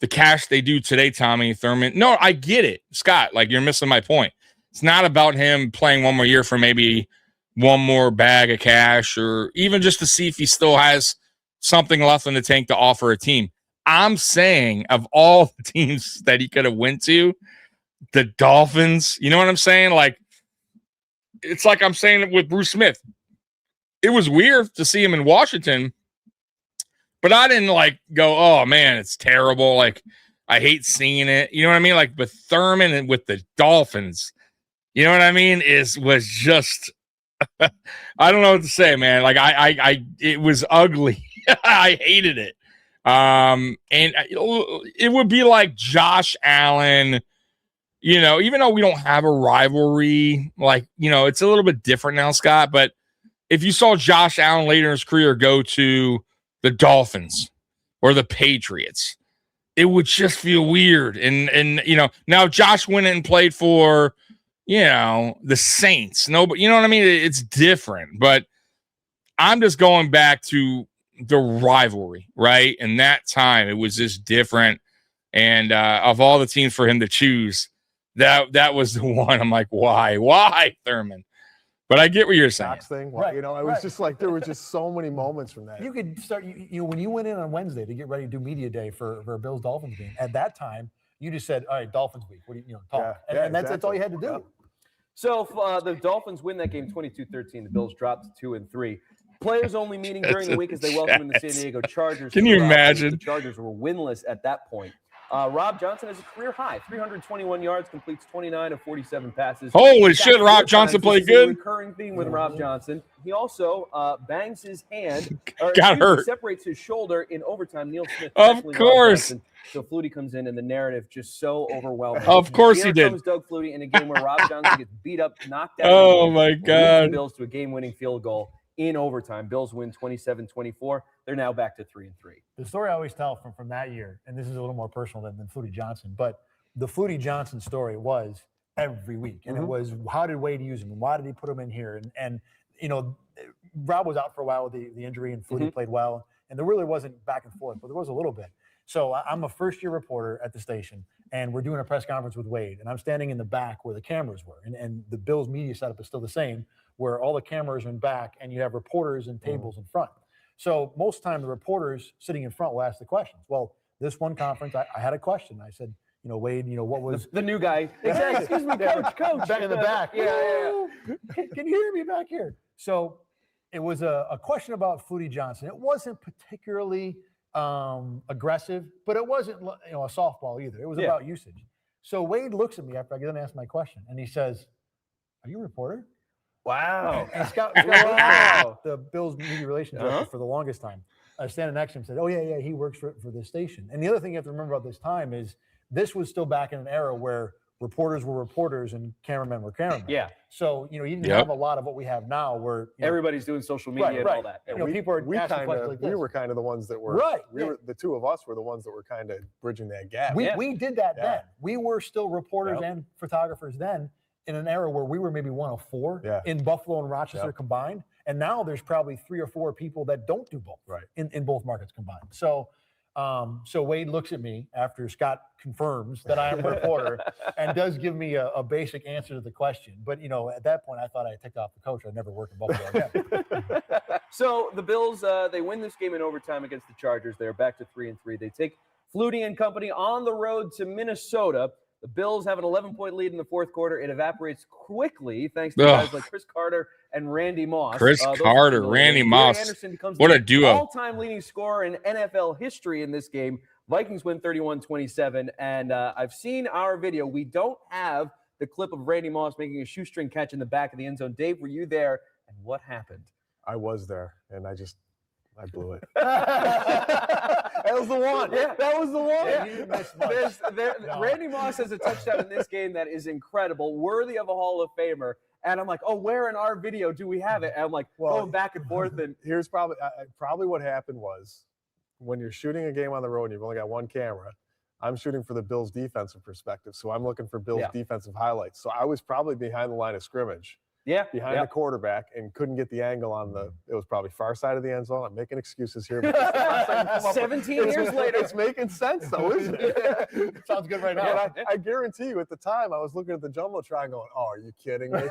the cash they do today, Tommy Thurman. No, I get it, Scott. You're missing my point. It's not about him playing one more year for maybe one more bag of cash, or even just to see if he still has something left in the tank to offer a team. I'm saying, of all the teams that he could have went to, the Dolphins, you know what I'm saying? It's like I'm saying it with Bruce Smith. It was weird to see him in Washington, but I didn't go, oh man, it's terrible. I hate seeing it. You know what I mean? With Thurman and with the Dolphins, you know what I mean? Was just, I don't know what to say, man. It was ugly. I hated it. And it would be like Josh Allen, even though we don't have a rivalry, it's a little bit different now, Scott. But if you saw Josh Allen later in his career go to the Dolphins or the Patriots, it would just feel weird. And now Josh went and played for, the Saints. No, but you know what I mean? It's different. But I'm just going back to the rivalry, right? And that time it was just different. And of all the teams for him to choose, that was the one. I'm like, why Thurman? But I get what you're saying. Thing, Right, it was just there were just so many moments from that. You could start, when you went in on Wednesday to get ready to do media day for a Bills Dolphins game. At that time, you just said, "All right, Dolphins week. What do you talk?" And that's all you had to do. Yep. So the Dolphins win that game 22-13. The Bills dropped to 2-3. Players only meeting during the week as they welcome in the San Diego Chargers. Can you imagine? The Chargers were winless at that point. Rob Johnson has a career high, 321 yards, completes 29 of 47 passes. Holy shit, Rob Johnson played good. Recurring theme with Rob Johnson. He also bangs his hand, separates his shoulder in overtime. Neil Smith, of course. So Flutie comes in, and the narrative just so overwhelming. Of course he did. Comes Doug Flutie in a game where Rob Johnson gets beat up, knocked out. Oh my God! The Bills to a game-winning field goal in overtime. Bills win 27-24. They're now back to 3-3. The story I always tell from that year, and this is a little more personal than Flutie Johnson, but the Flutie Johnson story was every week, and it was, how did Wade use him, and why did he put him in here? And Rob was out for a while with the injury, and Flutie played well, and there really wasn't back and forth, but there was a little bit. So I'm a first-year reporter at the station, and we're doing a press conference with Wade, and I'm standing in the back where the cameras were, and the Bills media setup is still the same, where all the cameras are in back, and you have reporters and tables in front. So most of the time, the reporters sitting in front will ask the questions. Well, this one conference, I had a question. I said, Wade, what was the new guy? Exactly. Excuse me, coach. Back in the back. Yeah. Can you hear me back here? So it was a question about Flutie Johnson. It wasn't particularly aggressive, but it wasn't a softball either. It was about usage. So Wade looks at me after I get done and ask my question, and he says, "Are you a reporter?" Wow. And Scott the Bills media relations director for the longest time, standing next to him, said, "Oh yeah, he works for this station." And the other thing you have to remember about this time is this was still back in an era where reporters were reporters and cameramen were cameramen. Yeah. So you didn't have a lot of what we have now, where everybody's doing social media and all that. People are asking questions like this. We were kind of the ones that were the two of us were the ones that were kind of bridging that gap. We did that then. We were still reporters and photographers then, in an era where we were maybe one of four in Buffalo and Rochester combined. And now there's probably 3 or 4 people that don't do both in both markets combined. So Wade looks at me after Scott confirms that I am a reporter and does give me a basic answer to the question. But, at that point, I thought I had ticked off the coach. I'd never work in Buffalo again. So the Bills, they win this game in overtime against the Chargers. They're back to 3-3. They take Flutie and company on the road to Minnesota. The Bills have an 11-point lead in the fourth quarter. It evaporates quickly thanks to guys like Chris Carter and Randy Moss. Chris Those are Carter, familiar. Randy Gary Moss. Anderson becomes What the a duo. all-time leading scorer in NFL history in this game. Vikings win 31-27, and I've seen our video. We don't have the clip of Randy Moss making a shoestring catch in the back of the end zone. Dave, were you there, and what happened? I was there, and I blew it. That was the one. Yeah. That was the one. Yeah. You missed much. Randy Moss has a touchdown in this game that is incredible, worthy of a Hall of Famer. And I'm like, oh, where in our video do we have it? And I'm like, going back and forth. And here's probably what happened was when you're shooting a game on the road and you've only got one camera, I'm shooting for the Bills defensive perspective. So I'm looking for Bills defensive highlights. So I was probably behind the line of scrimmage. Behind the quarterback and couldn't get the angle on it was probably far side of the end zone. I'm making excuses here. But 17 years later. It's making sense though, isn't it? Sounds good right now. But I guarantee you at the time I was looking at the Jumbotron going, oh, are you kidding me?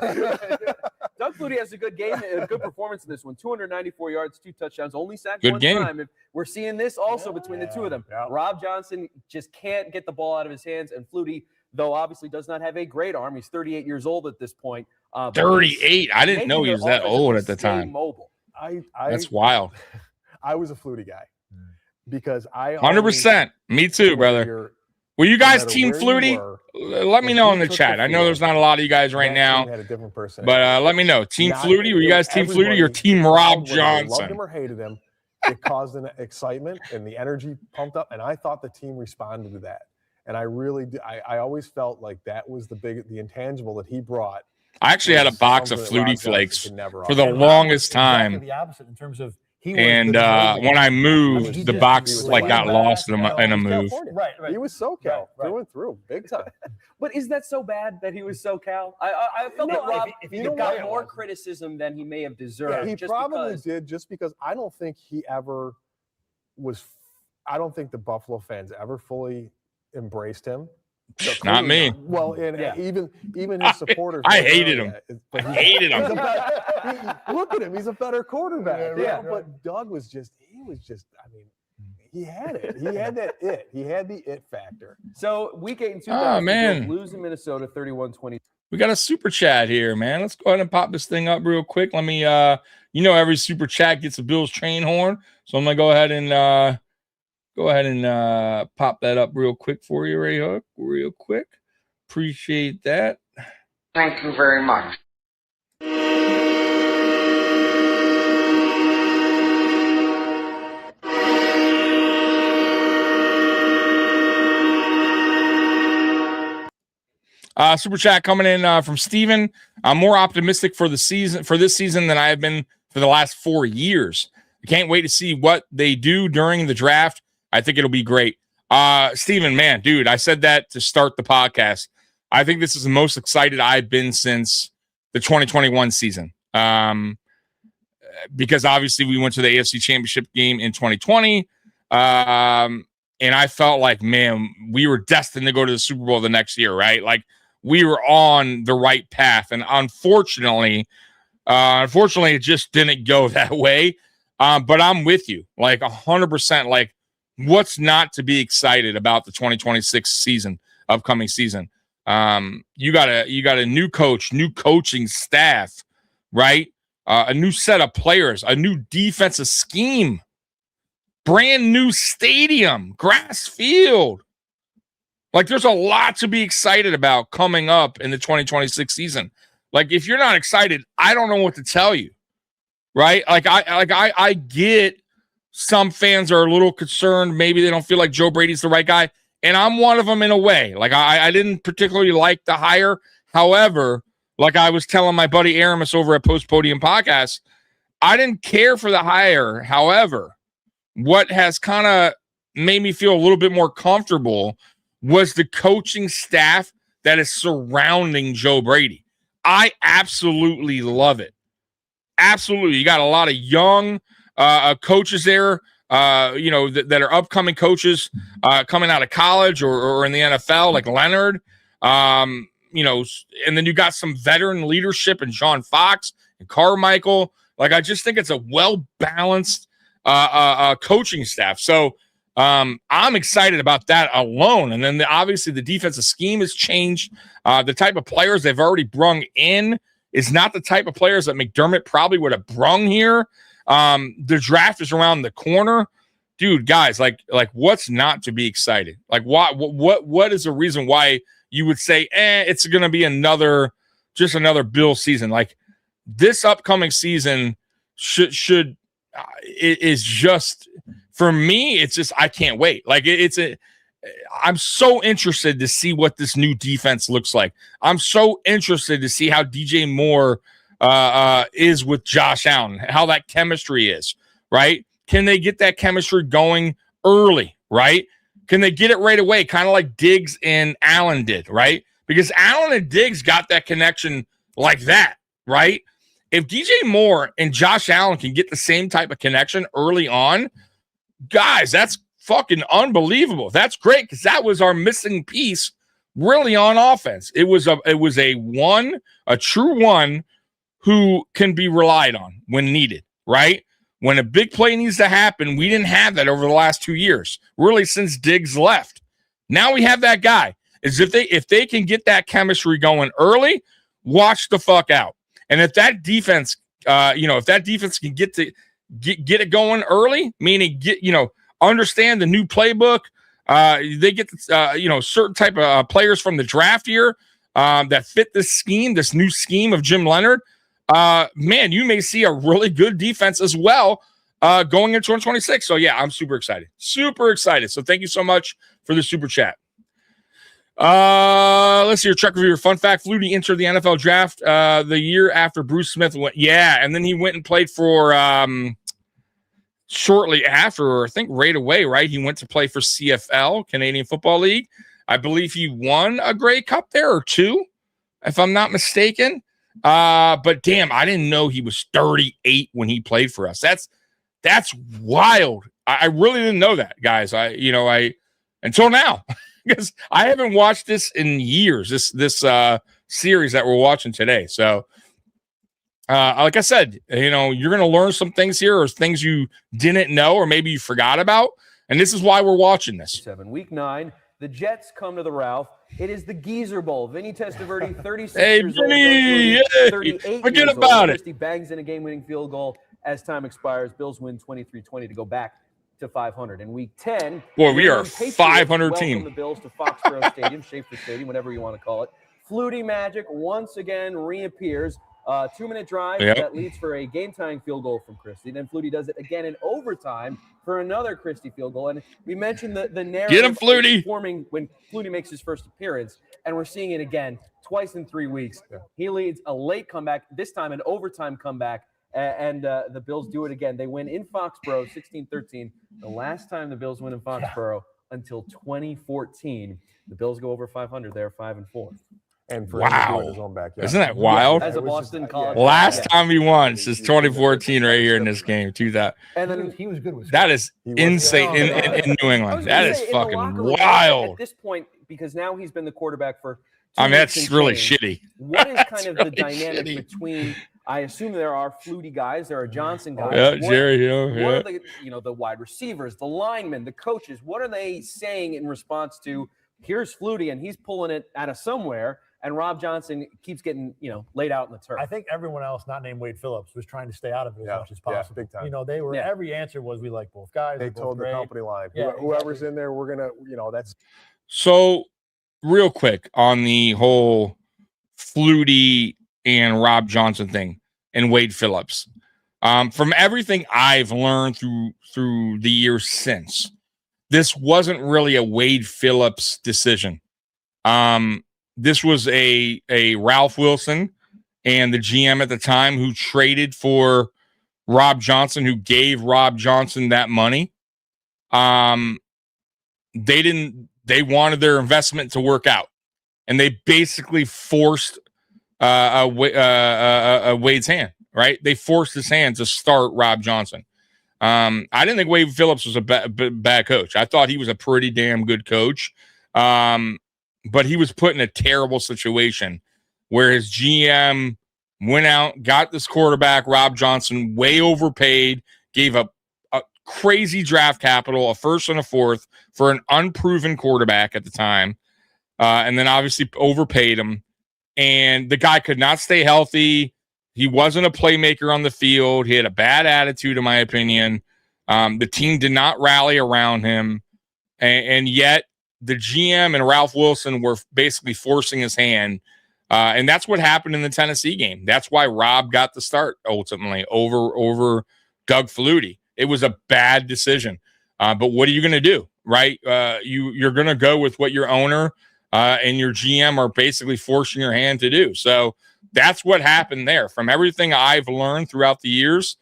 Doug Flutie has a good game, a good performance in this one. 294 yards, 2 touchdowns, only sacked Good one game. time. We're seeing this also between the two of them. Rob Johnson just can't get the ball out of his hands, and Flutie, though obviously does not have a great arm. He's 38 years old at this point. 38. I didn't know he was that old at the time. Mobile. That's wild. I was a Flutie guy because I 100%. Me too, brother. Were you guys team Flutie? Let me know in the chat. I know there's not a lot of you guys right now, had a different person. but let me know. Team Flutie? Were you guys team Flutie or team Rob Loved Johnson? him or hated him. It caused an excitement and the energy pumped up, and I thought the team responded to that. And I really did. I always felt like that was the intangible that he brought. I actually had a box of Flutie Flakes for the longest time. Exactly the opposite in terms of And when I moved, the box got lost in a move. Right. He was SoCal through and through, big time. But is that so bad that he was SoCal? I felt that Rob if he got more criticism than he may have deserved. He probably did, just because I don't think he ever was. I don't think the Buffalo fans ever fully embraced him. Not me. Well, and even his supporters. I hated him. But I hated him. Look at him; he's a better quarterback. Yeah, but Doug was just. I mean, he had it. He had that it. He had the it factor. So week 8 in 2000, man. lose in Minnesota 31-20. We got a super chat here, man. Let's go ahead and pop this thing up real quick. Let me every super chat gets a Bills train horn. So I'm gonna go ahead and pop that up real quick for you, Ray Hook. Real quick. Appreciate that. Thank you very much. Super chat coming in from Steven. I'm more optimistic for this season than I have been for the last 4 years. I can't wait to see what they do during the draft. I think it'll be great. Steven, man, dude, I said that to start the podcast. I think this is the most excited I've been since the 2021 season. Because obviously we went to the AFC Championship game in 2020. And I felt like, man, we were destined to go to the Super Bowl the next year, right? Like, we were on the right path. And unfortunately, it just didn't go that way. But I'm with you, like 100%. Like, what's not to be excited about the 2026 upcoming season? You got a new coach, new coaching staff, right? A new set of players, a new defensive scheme, brand new stadium, grass field. Like, there's a lot to be excited about coming up in the 2026 season. Like, if you're not excited, I don't know what to tell you, right? I get some fans are a little concerned. Maybe they don't feel like Joe Brady's the right guy. And I'm one of them in a way. Like, I didn't particularly like the hire. However, like I was telling my buddy Aramis over at Post Podium Podcast, I didn't care for the hire. However, what has kind of made me feel a little bit more comfortable was the coaching staff that is surrounding Joe Brady. I absolutely love it. Absolutely. You got a lot of young coaches there, that are upcoming coaches coming out of college or in the NFL, like Leonard, and then you got some veteran leadership in John Fox and Carmichael. Like, I just think it's a well-balanced coaching staff. So I'm excited about that alone. And then obviously the defensive scheme has changed. The type of players they've already brung in is not the type of players that McDermott probably would have brung here. The draft is around the corner. Dude, guys, like what's not to be excited? Like what is the reason why you would say, it's going to be another Bill season? Like this upcoming season is just, for me, it's just, I can't wait. Like I'm so interested to see what this new defense looks like. I'm so interested to see how DJ Moore is with Josh Allen, how that chemistry is, right? Can they get that chemistry going early, right? Can they get it right away, kind of like Diggs and Allen did, right? Because Allen and Diggs got that connection like that, right? If DJ Moore and Josh Allen can get the same type of connection early on, guys, that's fucking unbelievable. That's great, because that was our missing piece really on offense. It was a true one who can be relied on when needed, right? When a big play needs to happen, we didn't have that over the last 2 years, really since Diggs left. Now we have that guy. If they can get that chemistry going early, watch the fuck out. And if that defense, if that defense can get it going early, meaning understand the new playbook, they get certain type of players from the draft here that fit this scheme, this new scheme of Jim Leonard. Man, you may see a really good defense as well going into 2026. So yeah, I'm super excited. Super excited. So thank you so much for the super chat. Let's see your truck review. Fun fact: Flutie entered the NFL draft the year after Bruce Smith went. Yeah, and then he went and played for shortly after, or I think right away, right? He went to play for CFL, Canadian Football League. I believe he won a Grey Cup there, or two, if I'm not mistaken. But damn, I didn't know he was 38 when he played for us. That's wild. I really didn't know that, guys. I until now. Because I haven't watched this in years, this series that we're watching today. So, like I said, you're going to learn some things here, or things you didn't know, or maybe you forgot about. And this is why we're watching this. Week 9, the Jets come to the Ralph. It is the Geezer Bowl. Vinny Testaverde, 36 hey, years Vinny, old. hey, 38 forget years about old. it. He bangs in a game-winning field goal as time expires. Bills win 23-20 to go back to 500. In week 10, boy, we are a 500 team. Welcome the Bills to Foxborough Stadium, Schaefer Stadium, whatever you want to call it. Flutie Magic once again reappears. 2-minute drive that leads for a game-tying field goal from Christie. Then Flutie does it again in overtime for another Christie field goal. And we mentioned the narrative Get him, Flutie. forming when Flutie makes his first appearance, and we're seeing it again twice in 3 weeks. He leads a late comeback, this time an overtime comeback, and the Bills do it again. They win in Foxborough 16-13. The last time the Bills win in Foxborough until 2014. The Bills go over 500. They're 5-4. And for him to do it in his own backyard. Isn't that wild? As a Boston college. Last time he won since 2014 right here in this game. And then he was good with that is insane in New England. That is fucking wild. At this point, because now he's been the quarterback for 2 I mean, weeks that's and really change. shitty. What is kind of really the dynamic shitty. between, I assume there are Flutie guys, there are Johnson guys. Yeah, What- Jerry, What are the wide receivers, the linemen, the coaches, what are they saying in response to, here's Flutie and he's pulling it out of somewhere, and Rob Johnson keeps getting, laid out in the turf? I think everyone else, not named Wade Phillips, was trying to stay out of it as much as possible. big time. They were every answer was, we like both guys. They they're both told the great. company line. Yeah, Whoever's in there, we're gonna, that's So, real quick on the whole Flutie and Rob Johnson thing and Wade Phillips. From everything I've learned through the years since, this wasn't really a Wade Phillips decision. This was a Ralph Wilson and the GM at the time who traded for Rob Johnson, who gave Rob Johnson that money. They wanted their investment to work out, and they basically forced Wade's hand, right? They forced his hand to start Rob Johnson. I didn't think Wade Phillips was a bad coach. I thought he was a pretty damn good coach. But he was put in a terrible situation where his GM went out, got this quarterback, Rob Johnson, way overpaid, gave up crazy draft capital, a first and a fourth for an unproven quarterback at the time. And then obviously overpaid him. And the guy could not stay healthy. He wasn't a playmaker on the field. He had a bad attitude, in my opinion. The team did not rally around him. And yet the GM and Ralph Wilson were basically forcing his hand. And that's what happened in the Tennessee game. That's why Rob got the start ultimately over Doug Flutie. It was a bad decision. But what are you going to do, right? You're going to go with what your owner and your GM are basically forcing your hand to do. So that's what happened there. From everything I've learned throughout the years,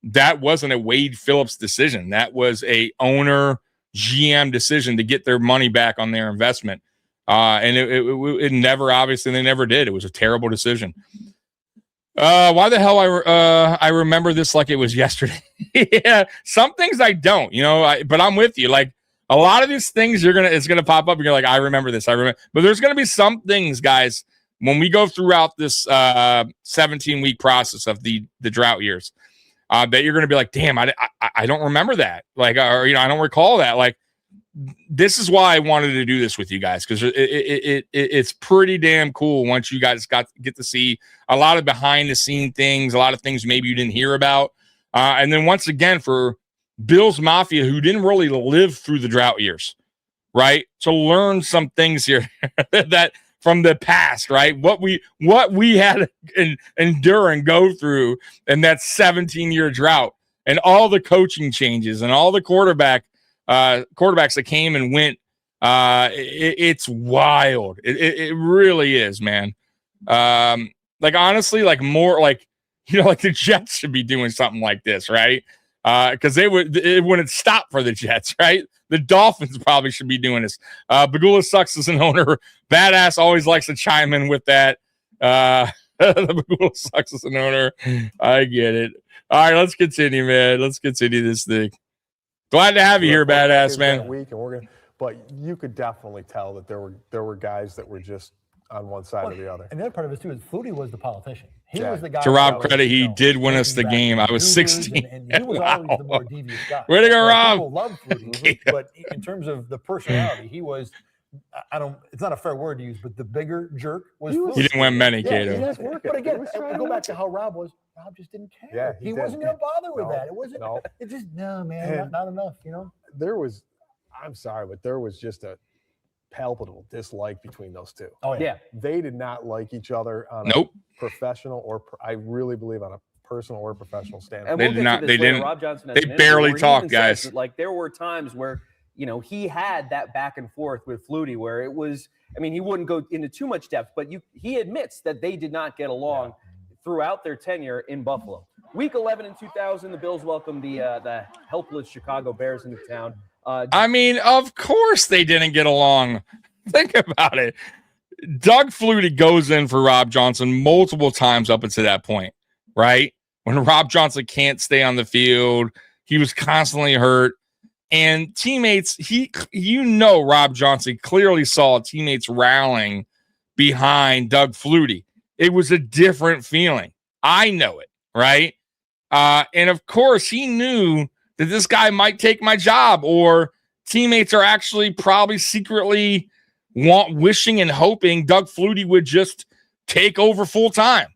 that wasn't a Wade Phillips decision. That was a owner GM decision to get their money back on their investment. And it never, obviously they never did. It was a terrible decision. Why the hell I remember this like it was yesterday. Yeah, some things I don't, but I'm with you. Like a lot of these things it's gonna pop up and you're like, I remember this. But there's gonna be some things, guys, when we go throughout this 17-week process of the drought years, that you're gonna be like, damn, I don't remember that. Like, or I don't recall that. Like, this is why I wanted to do this with you guys, because it's pretty damn cool once you guys get to see a lot of behind the scene things, a lot of things maybe you didn't hear about. And then once again, for Bills Mafia, who didn't really live through the drought years, right? To learn some things here that from the past, right? What we had to endure and go through in that 17-year drought, and all the coaching changes and all the quarterbacks that came and went. It's wild. It really is, man. Like honestly, like more like, like the Jets should be doing something like this, right? Because it wouldn't stop for the Jets, right? The Dolphins probably should be doing this. Bagula sucks as an owner. Badass always likes to chime in with that. The Bagula sucks as an owner. I get it. All right, let's continue, man. Let's continue this thing. Glad to have you here, Badass, man. But you could definitely tell that there were guys that were just on one side or the other. And the other part of it too is Flutie was the politician. He was the guy. To Rob credit, he did win us the game. I was 16. And he was always the more devious guy. Way to go, Rob. People love Flutie, but in terms of the personality, he was. It's not a fair word to use, but the bigger jerk was Flutie. He didn't win many, Cato. But again, I go back to how Rob was. Rob just didn't care. Yeah, he wasn't going to bother with that. It wasn't. No. It just man, not enough. There was. I'm sorry, but there was just a palpable dislike between those two. Oh yeah. They did not like each other on a professional or I really believe on a personal or professional standpoint. And they we'll did not. They didn't. Rob Johnson they barely talked, guys. Like there were times where he had that back and forth with Flutie where it was. I mean, he wouldn't go into too much depth, but he admits that they did not get along throughout their tenure in Buffalo. Week 11 in 2000, the Bills welcomed the helpless Chicago Bears into town. I mean, of course they didn't get along. Think about it. Doug Flutie goes in for Rob Johnson multiple times up until that point, right? When Rob Johnson can't stay on the field, he was constantly hurt. And teammates, Rob Johnson clearly saw teammates rallying behind Doug Flutie. It was a different feeling. I know it, right? And of course, he knew that this guy might take my job, or teammates are actually probably secretly wishing and hoping Doug Flutie would just take over full time.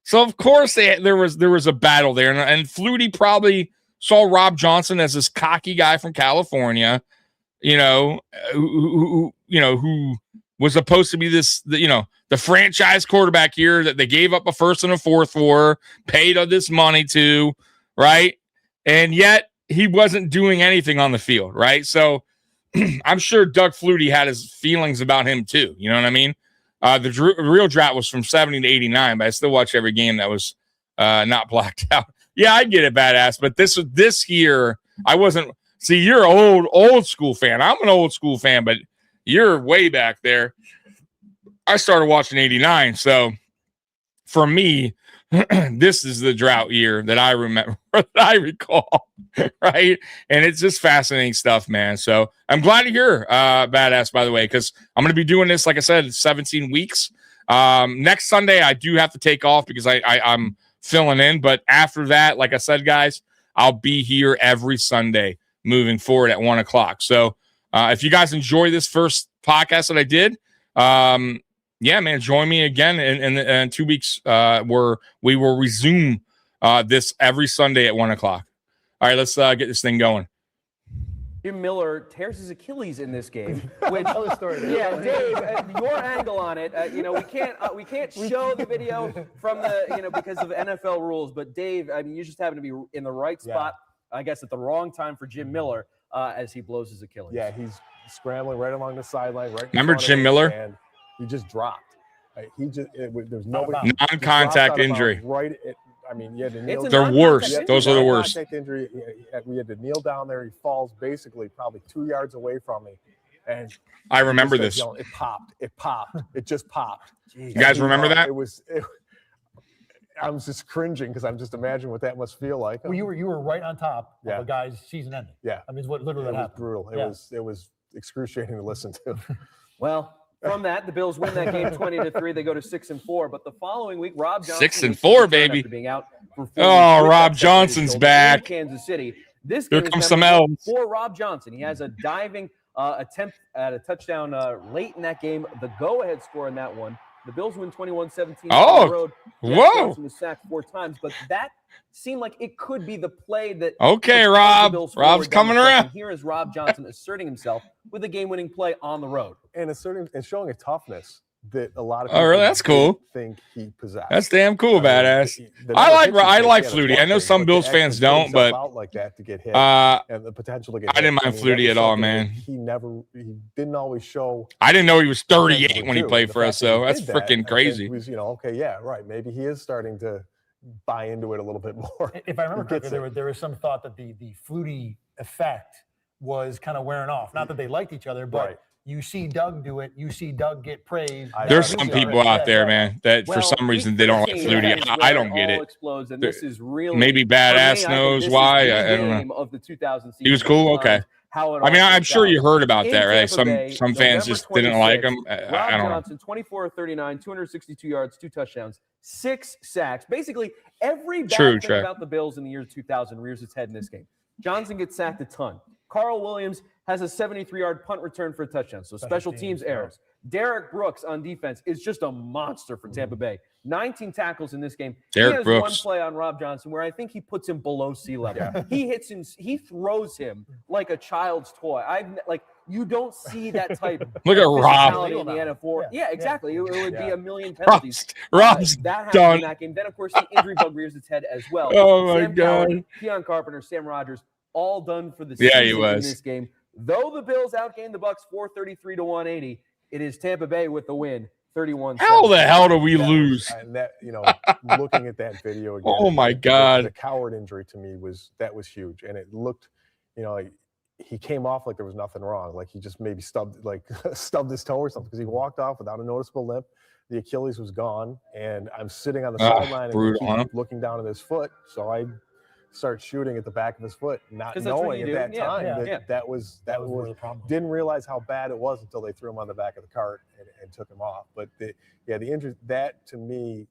So of course there was a battle there, and Flutie probably saw Rob Johnson as this cocky guy from California, who was supposed to be the franchise quarterback here that they gave up a first and a fourth for, paid all this money to, right? And yet he wasn't doing anything on the field, right? So I'm sure Doug Flutie had his feelings about him too. You know what I mean? The real drought was from 70 to 89, but I still watch every game that was not blacked out. Yeah, I get it, Badass. But this year, I wasn't. See, you're an old school fan. I'm an old school fan, but you're way back there. I started watching 89, so for me, this is the drought year that I remember, that I recall, right? And it's just fascinating stuff, man. So I'm glad to hear, Badass, by the way, because I'm going to be doing this, like I said, 17 weeks. Next Sunday, I do have to take off because I'm filling in. But after that, like I said, guys, I'll be here every Sunday moving forward at 1 o'clock. So if you guys enjoy this first podcast that I did, yeah, man, join me again in 2 weeks where we will resume this every Sunday at 1 o'clock. All right, let's get this thing going. Jim Miller tears his Achilles in this game. Which, yeah, Dave, your angle on it. We can't show the video from the because of NFL rules. But Dave, I mean, you just happen to be in the right spot, I guess, at the wrong time for Jim Miller as he blows his Achilles. Yeah, he's scrambling right along the sideline. Right. Remember Jim Miller? And he just dropped. There's nobody. Non-contact injury. Right. I mean, you had to kneel. They're worse. Those are the worst. Injury. We had to kneel down there. He falls basically probably 2 yards away from me, and I remember this. Yelling, it popped. It just popped. You guys remember that? I was just cringing because I'm just imagining what that must feel like. Well, you were right on top of a guy's season ending. Yeah, I mean, it's what literally happened. Brutal. It was excruciating to listen to. Well. From that, the Bills win that game 20-3. They go to 6-4. But the following week, Rob Johnson 6-4, baby. Being out for 4 Rob Johnson's back. Kansas City. This Here game comes is some L's for Rob Johnson. He has a diving attempt at a touchdown late in that game. The go-ahead score in that one. The Bills win 21-17 on the road. Johnson was sacked 4 times, but that seemed like it could be the play that. Okay, Rob. Rob's coming around. And here is Rob Johnson asserting himself with a game-winning play on the road and showing a toughness that a lot of people that's cool. Think he possessed. That's damn cool, badass. I like Flutie. I know some Bills fans don't, but out like that to get hit and the potential to get. I didn't mind Flutie at all, man. He didn't always show. I didn't know he was 38 when he played for us, so that's freaking crazy. He was, okay, yeah, right. Maybe he is starting to buy into it a little bit more. If I remember correctly, there was some thought that the Flutie effect was kind of wearing off. Not that they liked each other, but you see Doug do it. You see Doug get praised. There's some people out there, man, that for some reason they don't like Flutie. I don't get it. Explodes, and this is really, maybe Badass knows why. I don't know. Of the 2000 season. He was cool. Okay. I mean, I'm sure you heard about that, right? Some fans just didn't like him. I don't know. Johnson, 24-39, 262 yards, 2 touchdowns, 6 sacks. Basically, every bad thing about the Bills in the year 2000 rears its head in this game. Johnson gets sacked a ton. Carl Williams has a 73-yard punt return for a touchdown. So special teams errors. Derek Brooks on defense is just a monster for Tampa Bay. 19 tackles in this game. Derek he has Brooks. one play on Rob Johnson where I think he puts him below sea level. Yeah. He hits him. He throws him like a child's toy. You don't see that type. Look at Rob in the NFL. Yeah, exactly. It would be a million penalties. Rob's that happened done in that game. Then of course the injury bug rears its head as well. Oh my Sam God. Coward, Keon Carpenter, Sam Rogers, all done for the season in this game. Though the Bills outgained the Bucs 433-180, it is Tampa Bay with the win, 31-7. How the hell do we lose? And that, looking at that video again. Oh my God. The Coward injury to me was huge, and it looked, like he came off like there was nothing wrong, like he just maybe stubbed his toe or something, because he walked off without a noticeable limp. The Achilles was gone, and I'm sitting on the sideline and looking down at his foot, so I start shooting at the back of his foot, not knowing at that time that was the problem. Didn't realize how bad it was until they threw him on the back of the cart and took him off. But the injury, that to me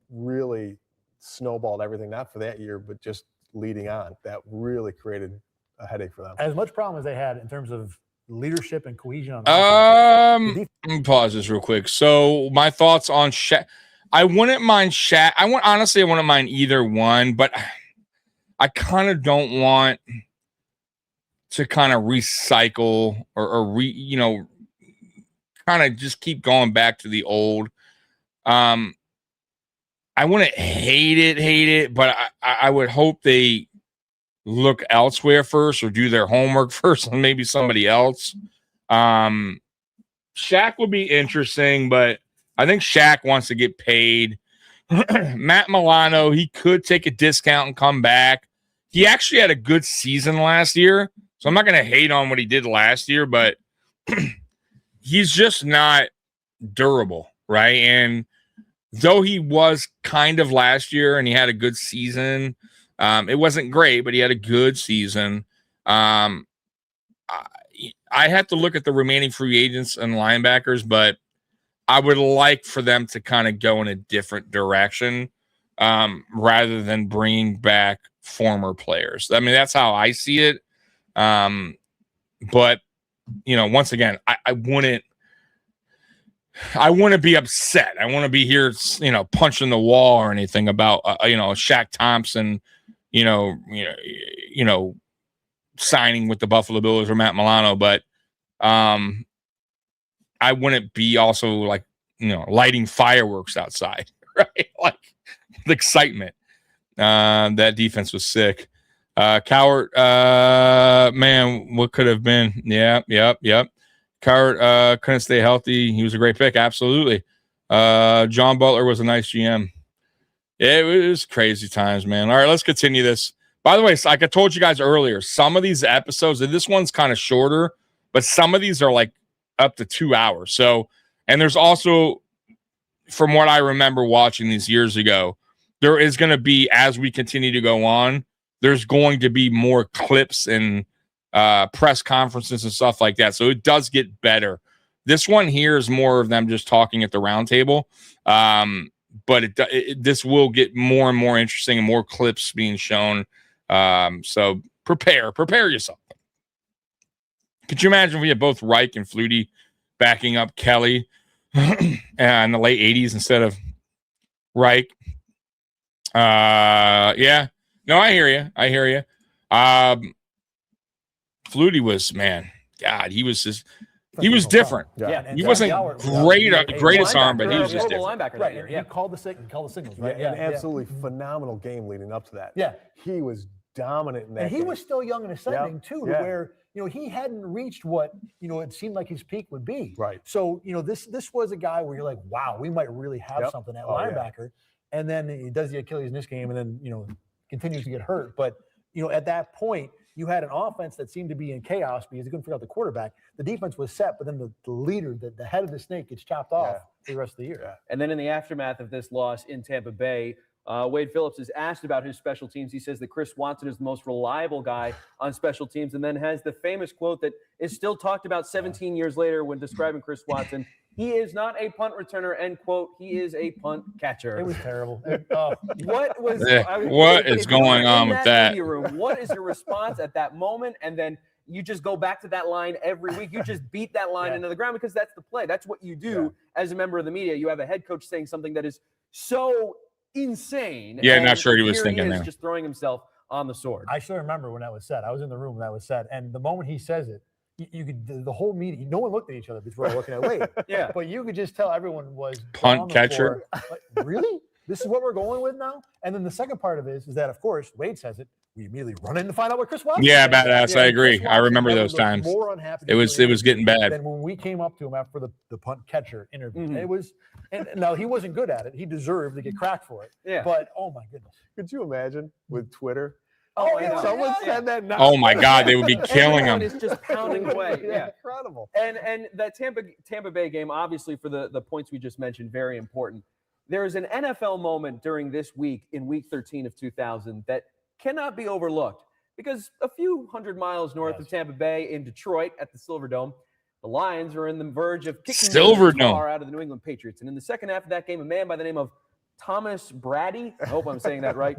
really snowballed everything, not for that year, but just leading on. That really created a headache for them. As much problem as they had in terms of leadership and cohesion on the let me pause this real quick. So my thoughts on Shaq. I wouldn't mind Shaq. I wouldn't mind either one, but I kind of don't want to kind of recycle or kind of just keep going back to the old. I wouldn't hate it, but I would hope they look elsewhere first or do their homework first on maybe somebody else. Shaq would be interesting, but I think Shaq wants to get paid. Matt Milano, he could take a discount and come back. He actually had a good season last year, so I'm not going to hate on what he did last year, but he's just not durable, right? And though he was kind of last year and he had a good season, it wasn't great, but he had a good season. I have to look at the remaining free agents and linebackers, but I would like for them to kind of go in a different direction rather than bringing back former players. I mean, that's how I see it. But once again, I wouldn't be upset. I want to be here, punching the wall or anything about, Shaq Thompson, signing with the Buffalo Bills or Matt Milano. But I wouldn't be also like, lighting fireworks outside, right? Like the excitement. That defense was sick. Cowart, man, what could have been? Yep. Cowart couldn't stay healthy. He was a great pick. Absolutely. John Butler was a nice GM. It was crazy times, man. All right, let's continue this. By the way, like I told you guys earlier, some of these episodes, and this one's kind of shorter, but some of these are like up to 2 hours. So, and there's also, from what I remember watching these years ago, there is going to be, as we continue to go on, there's going to be more clips and press conferences and stuff like that. So it does get better. This one here is more of them just talking at the round table. But this will get more and more interesting and more clips being shown. So prepare yourself. Could you imagine if we had both Reich and Flutie backing up Kelly in the late 80s instead of Reich? Yeah. No, I hear you. Flutie was, man, God, he was different. Yeah, he wasn't greatest arm, but he was just different. Linebacker Right. year, He called the signals, right? An absolutely phenomenal game leading up to that. Yeah. He was dominant in that And he game. was still young and ascending too, to Yeah. where he hadn't reached what it seemed like his peak would be. Right. So this was a guy where you're like, wow, we might really have something at linebacker. And then he does the Achilles in this game, and then continues to get hurt. But at that point, you had an offense that seemed to be in chaos because he couldn't figure out the quarterback. The defense was set, but then the leader, the head of the snake, gets chopped off for the rest of the year. Yeah. And then in the aftermath of this loss in Tampa Bay, Wade Phillips is asked about his special teams. He says that Chris Watson is the most reliable guy on special teams, and then has the famous quote that is still talked about 17 years later when describing Chris Watson. He is not a punt returner, end quote. He is a punt catcher. It was terrible. What was what is going on with that? Media room, what is your response at that moment? And then you just go back to that line every week. You just beat that line into the ground because that's the play. That's what you do as a member of the media. You have a head coach saying something that is so insane. Yeah, not sure he was here thinking he is there. just throwing himself on the sword. I still remember when that was said. I was in the room when that was said. And the moment he says it, you could, the whole media, no one looked at each other before looking at Wade. Yeah. But you could just tell everyone was Punt on the catcher. floor, like, really? This is what we're going with now? And then the second part of it is that, of course, Wade says it. We immediately run in to find out what Chris Watson Yeah, said. badass. I agree. Chris I remember Watson those never looked times. More unhappy It was getting bad. than when we came up to him after the punt catcher interview. Mhm. It was, and now he wasn't good at it. He deserved to get cracked for it. Yeah. But oh my goodness. Could you imagine with Twitter? Oh, I know. Someone said that. Oh my God, they would be killing Everyone him. is just pounding away. Yeah. Incredible. And that Tampa Bay game, obviously, for the points we just mentioned, very important. There is an NFL moment during this week in Week 13 of 2000 that cannot be overlooked because a few hundred miles north of Tampa Bay in Detroit at the Silverdome, the Lions are in the verge of kicking the Silverdome. tar out of the New England Patriots. And in the second half of that game, a man by the name of Thomas Brady, I hope I'm saying that right,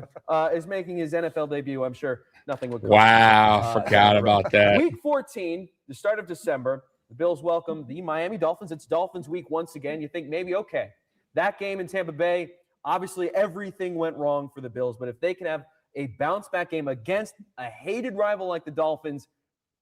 is making his NFL debut. I'm sure nothing would come. Wow, forgot about that. Week 14, the start of December, the Bills welcome the Miami Dolphins. It's Dolphins week once again. You think maybe, okay, that game in Tampa Bay, obviously everything went wrong for the Bills, but if they can have a bounce-back game against a hated rival like the Dolphins,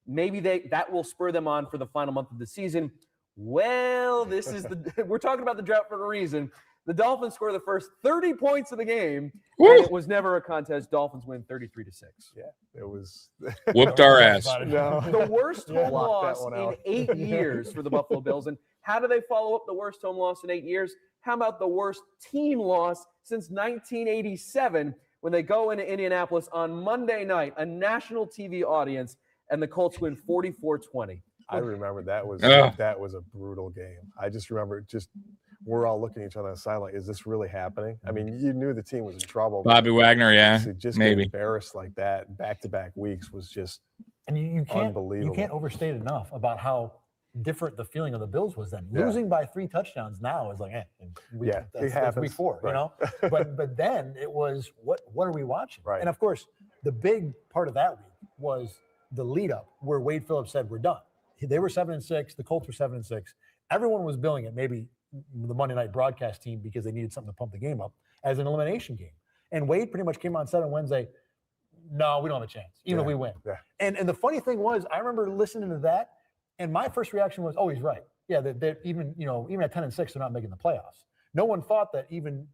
maybe that will spur them on for the final month of the season. Well, this is we're talking about the drought for a reason. The Dolphins score the first 30 points of the game, and it was never a contest. Dolphins win 33-6. Yeah, it was. Whooped our ass. No. The worst home Locked that loss one in out. 8 years for the Buffalo Bills. And how do they follow up the worst home loss in 8 years? How about the worst team loss since 1987 when they go into Indianapolis on Monday night, a national TV audience, and the Colts win 44-20. I remember that was Ugh. that was a brutal game. I just remember we're all looking at each other on the sideline. Is this really happening? I mean, you knew the team was in trouble. Bobby Wagner, yeah, to just maybe. get embarrassed like that back-to-back weeks was just And you can't unbelievable. You can't overstate enough about how different the feeling of the Bills was then. Yeah. Losing by 3 touchdowns now is like, it that's happens. week 4, Right. But then it was what are we watching? Right. And of course, the big part of that week was the lead up where Wade Phillips said, we're done. They were 7-6. The Colts were 7-6. Everyone was billing it, maybe the Monday night broadcast team, because they needed something to pump the game up, as an elimination game. And Wade pretty much came on set on Wednesday, no, we don't have a chance, even if we win. Yeah. And the funny thing was, I remember listening to that, and my first reaction was, oh, he's right. Yeah, they're even at 10-6, they're not making the playoffs. No one thought that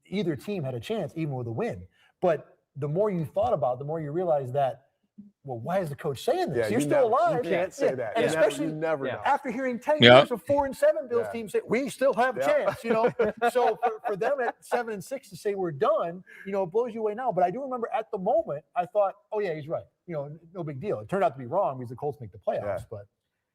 either team had a chance, even with a win. But the more you thought about it, the more you realized that, well, why is the coach saying this? Yeah, You're still alive. You can't say that. And You especially never know. after hearing 10 years of 4-7 Bills teams say, we still have a chance, So for them at 7-6 to say we're done, it blows you away now. But I do remember at the moment, I thought, oh, yeah, he's right. No big deal. It turned out to be wrong because the Colts make the playoffs. But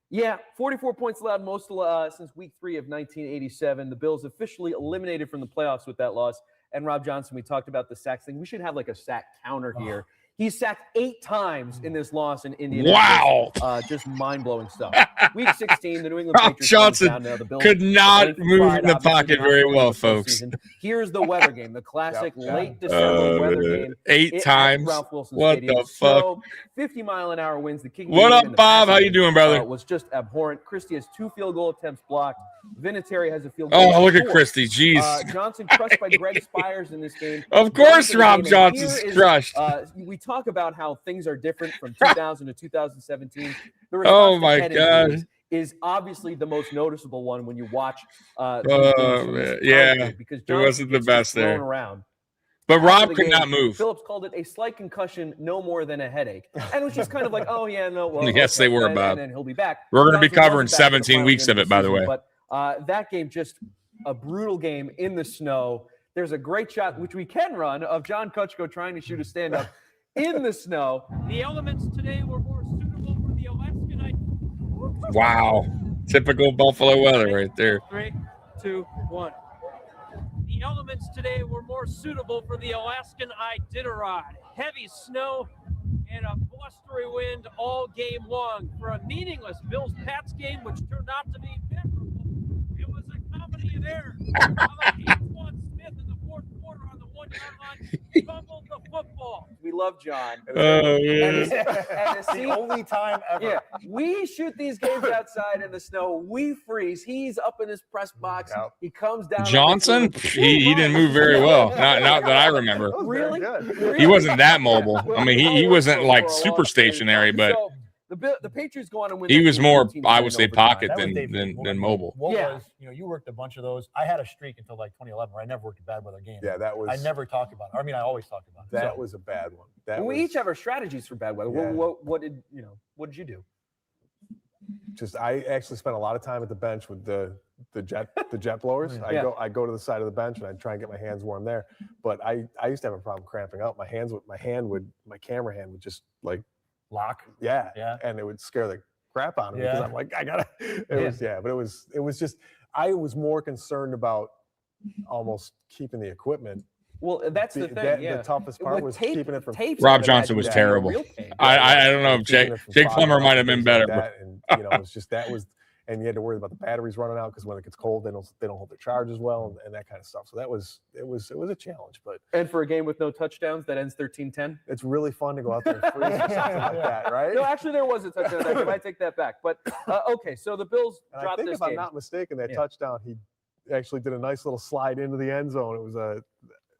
yeah, 44 points allowed most since week 3 of 1987. The Bills officially eliminated from the playoffs with that loss. And Rob Johnson, we talked about the sacks thing. We should have like a sack counter here. He's sacked 8 times in this loss in Indianapolis. Wow. Just mind-blowing stuff. Week 16, the New England Rob Patriots Johnson down now. The Bills could not move in the obviously, pocket very well, folks. Here's the weather game, the classic late December weather game. 8 times. Ralph Wilson What Stadium. the fuck? 50-mile-an-hour winds. The King What game up, in the Bob? How passing you doing, brother? was just abhorrent. Christie has 2 field goal attempts blocked. Vinatieri has a field goal. Oh, look at 4. Christie. Jeez. Johnson crushed by Greg Spires in this game. Of course, Rob Johnson's crushed. We talk about how things are different from 2000 to 2017. The Oh, response to my head God. injuries is obviously the most noticeable one when you watch. Man. Yeah, because it wasn't the gets best thrown there. around. But After Rob the could game, not move. Phillips called it a slight concussion, no more than a headache, and which is kind of like, oh yeah, no, well, Yes, they were, and, Bob. and then he'll be back. We're going to be Johnson covering wasn't back for the 17 final weeks game of it, by the season, way. But that game, just a brutal game in the snow. There's a great shot, which we can run, of John Kutchko trying to shoot a stand-up in the snow. The elements today were more suitable for the Alaskanite. Wow. Typical Buffalo weather right there. 3, 2, 1. The elements today were more suitable for the Alaskan Iditarod. Heavy snow and a blustery wind all game long for a meaningless Bills-Pats game, which turned out to be memorable. It was a comedy of errors. Antoine Smith in the fourth quarter on the 1-yard line fumbled the football. We love John. Oh, and That's the only time ever. Yeah, we shoot these games outside in the snow. We freeze. He's up in his press box. He comes down. Johnson, he didn't move very well. Not that I remember. Really? He wasn't that mobile. I mean, he wasn't like super stationary, but So the Patriots go on and win. he that was game more, 14-10 I would say, overtime. pocket That was David than mobile. What Yeah. was, you worked a bunch of those. I had a streak until like 2011 where I never worked a bad weather game. Yeah, that was. I never talked about it. I mean, I always talked about it. That So, was a bad one. That And we was each have our strategies for bad weather. Yeah. What did you do? just. I actually spent a lot of time at the bench with the jet blowers. Yeah. I go to the side of the bench and I try and get my hands warm there. But I used to have a problem cramping up. My camera hand would just like lock. yeah, Yeah. and it would scare the crap out of me because Yeah. I'm like I gotta. But it was just I was more concerned about almost keeping the equipment. Well, that's the thing. The toughest part With was tape- keeping it from. tape's Rob gotta Johnson imagine was that. terrible. Real tape. I don't know if keeping it from Jake fogging Plummer up might have and been things better. like But that. And it's just that was, and you had to worry about the batteries running out because when it gets cold, they don't hold their charge as well and that kind of stuff. So it was a challenge, but And for a game with no touchdowns that ends 13-10. it's really fun to go out there and freeze or something like that, right? No, actually, there was a touchdown. I might take that back. But okay, so the Bills And I dropped think this if I'm game. not mistaken, that Yeah. touchdown he actually did a nice little slide into the end zone. It was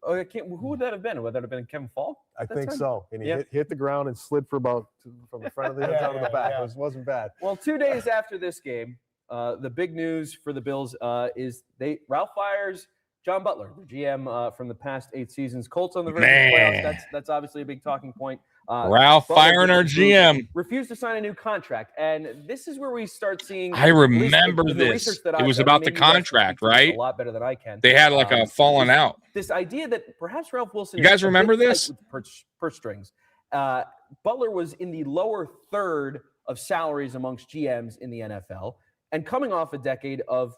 Who would that have been? Would that have been Kevin Falk? I that think time? so. And he Yeah. hit the ground and slid for about from the front of the end zone to the back. It wasn't bad. Well, 2 days after this game, the big news for the Bills is Ralph fires John Butler, the GM from the past 8 seasons. Colts on the verge of the Man. playoffs. That's obviously a big talking point. Ralph Butler firing our refused- GM. refused to sign a new contract, and this is where we start seeing. I at least remember in the this. research that It I've was done, about the maybe you guys can contract, speak to this right? A lot better than I can. They had like a falling out. This idea that perhaps Ralph Wilson. You guys is a remember bit tight this? with purse strings. Butler was in the lower third of salaries amongst GMs in the NFL, and coming off a decade of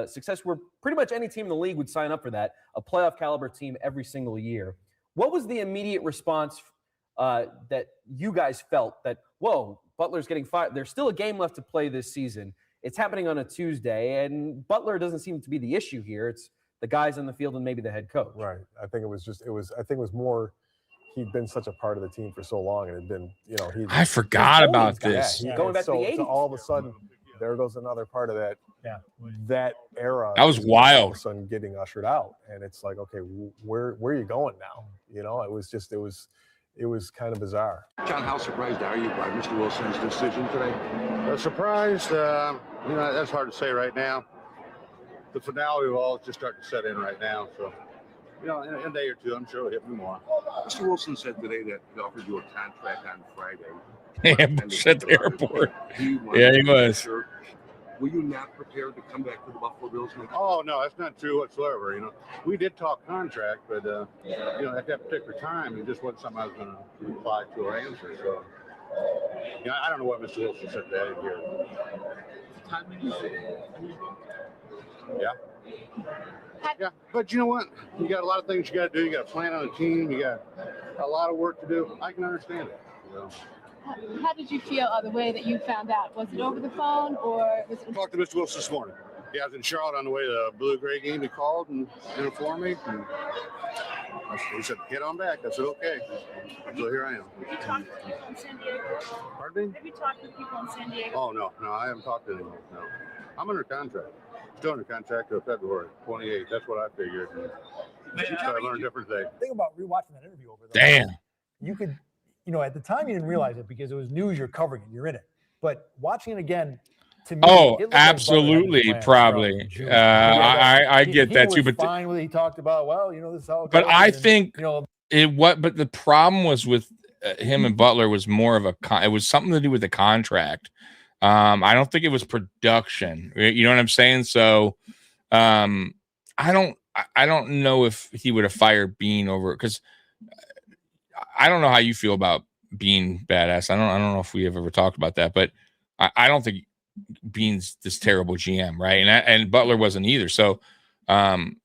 success where pretty much any team in the league would sign up for that, a playoff caliber team every single year. What was the immediate response that you guys felt that, whoa, Butler's getting fired? There's still a game left to play this season. It's happening on a Tuesday, and Butler doesn't seem to be the issue here. It's the guys on the field and maybe the head coach. Right. I think it was more he'd been such a part of the team for so long, and had been, I forgot about this. Going back to the 80s. So all of a sudden, there goes another part of that. Yeah. That era. That was is wild. All of a sudden, getting ushered out, and it's like, okay, where are you going now? It was kind of bizarre. John, how surprised are you by Mr. Wilson's decision today? Surprised, that's hard to say right now. The finale of all is just starting to set in right now. So, in a day or two, I'm sure it'll hit me more. Mr. Wilson said today that he offered you a contract on Friday. Yeah, at the airport. Yeah, he was. Were you not prepared to come back to the Buffalo Bills? Oh, no, that's not true whatsoever. We did talk contract, but, at that particular time, it just wasn't something I was going to reply to or answer. So, I don't know what Mr. Wilson said today here. Yeah. Yeah, but you know what? You got a lot of things you got to do. You got to plan on a team. You got a lot of work to do. I can understand it. How did you feel the way that you found out? Was it over the phone or was it? I talked to Mr. Wilson this morning. Yeah, I was in Charlotte on the way to the Blue-Gray game. He called and informed me. And he said, "Get on back." I said, "Okay." So here I am. Have you talked to people in San Diego? Pardon me? Have you talked to people in San Diego? Oh, no, I haven't talked to anyone. No. I'm under contract. Still under contract till February 28th. That's what I figured. So I learned different things. The thing about rewatching that interview over there. Damn. You could, at the time you didn't realize it because it was news, you're covering it, you're in it. But watching it again, to me, Oh, it looked like absolutely, Butler had probably. from June. I get that too, He but was fine with it. He talked about, this is how it but goes, I and, think but the problem was with him and Butler was more of it was something to do with the contract. I don't think it was production. You know what I'm saying? So, I don't know if he would have fired Bean over it because I don't know how you feel about Bean badass. I don't know if we have ever talked about that, but I don't think Bean's this terrible GM, right? And Butler wasn't either. So, I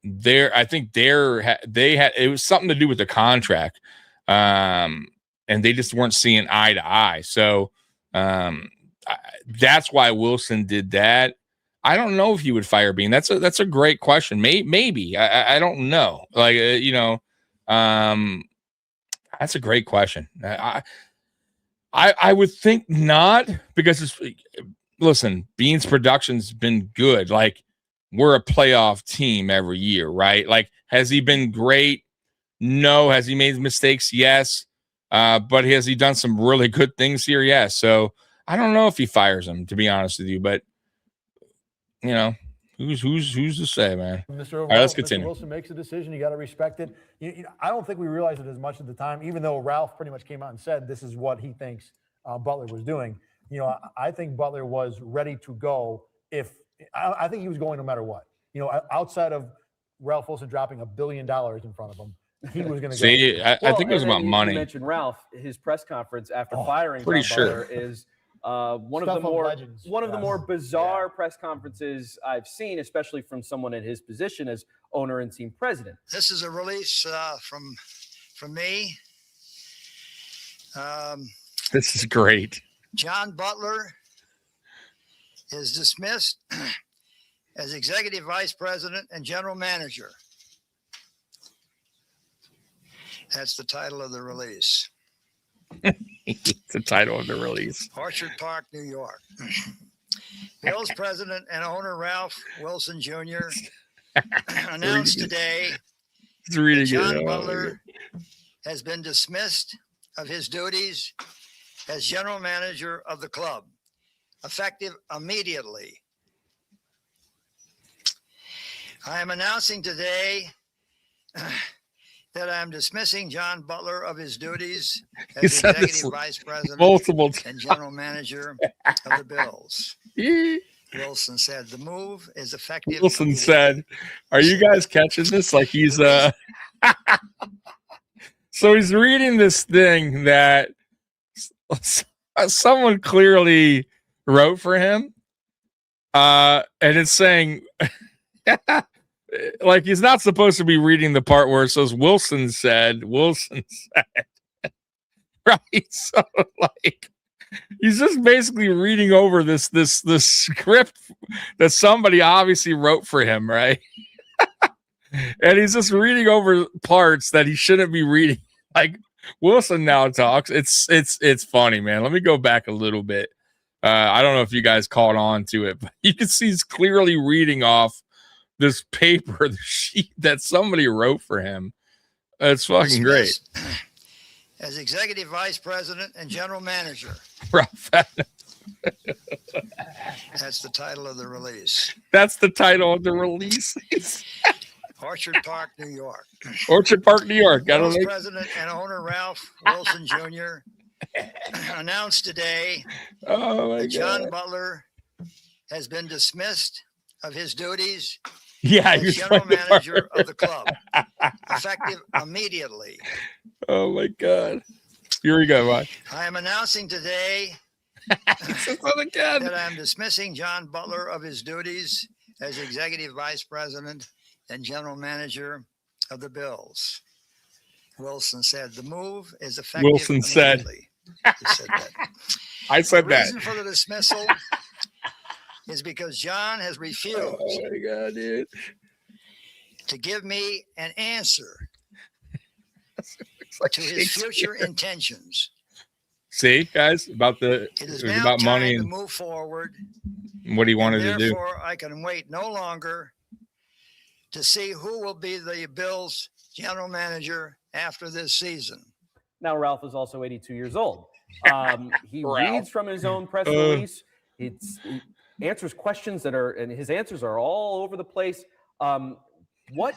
think they had it was something to do with the contract, and they just weren't seeing eye to eye. So, that's why Wilson did that. I don't know if he would fire Bean. That's a great question. Maybe I don't know. That's a great question. I would think not because listen, Bean's production's been good. Like we're a playoff team every year, right? Like has he been great? No. Has he made mistakes? Yes. But has he done some really good things here? Yes. So I don't know if he fires him, to be honest with you, but who's to say, man? All right, let's continue. Mr. Wilson makes a decision. You got to respect it. I don't think we realized it as much at the time, even though Ralph pretty much came out and said this is what he thinks Butler was doing. I think Butler was ready to go. I think he was going no matter what. Outside of Ralph Wilson dropping $1 billion in front of him, he was going to go. See, I think it was about money. You mentioned Ralph. His press conference after firing pretty John sure. Butler is one of the more bizarre press conferences I've seen, especially from someone in his position as owner and team president. This is a release from me. This is great. John Butler is dismissed as executive vice president and general manager. That's the title of the release. The title of the release. Orchard Park, New York. Bills president and owner Ralph Wilson Jr. announced today that John Butler has been dismissed of his duties as general manager of the club, effective immediately. I am announcing today that I'm dismissing John Butler of his duties as executive vice president and general manager of the Bills. Wilson said the move is effective. Wilson said, "Are you guys catching this? Like he's So he's reading this thing that someone clearly wrote for him, and it's saying." Like he's not supposed to be reading the part where it says Wilson said, right? So like he's just basically reading over this script that somebody obviously wrote for him, right? And he's just reading over parts that he shouldn't be reading. Like Wilson now talks. It's funny, man. Let me go back a little bit. I don't know if you guys caught on to it, but you can see he's clearly reading off this paper, the sheet that somebody wrote for him. It's fucking great. As executive vice president and general manager. Ralph. That's the title of the release. That's the title of the release. Orchard Park, New York. Orchard Park, New York. Bills president and owner Ralph Wilson Jr. announced today that John Butler has been dismissed of his duties as general manager of the club, effective immediately. Oh my God! Here we go, Mike. I am announcing today that I am dismissing John Butler of his duties as executive vice president and general manager of the Bills. Wilson said the move is effective. Wilson said. He said that. I said the that. reason for the dismissal is because John has refused to give me an answer to his future intentions. See, guys, about It is now about time money to and move forward. what he wanted to do. Therefore, I can wait no longer to see who will be the Bills general manager after this season. Now, Ralph is also 82 years old. He reads from his own press release. He answers questions and his answers are all over the place. What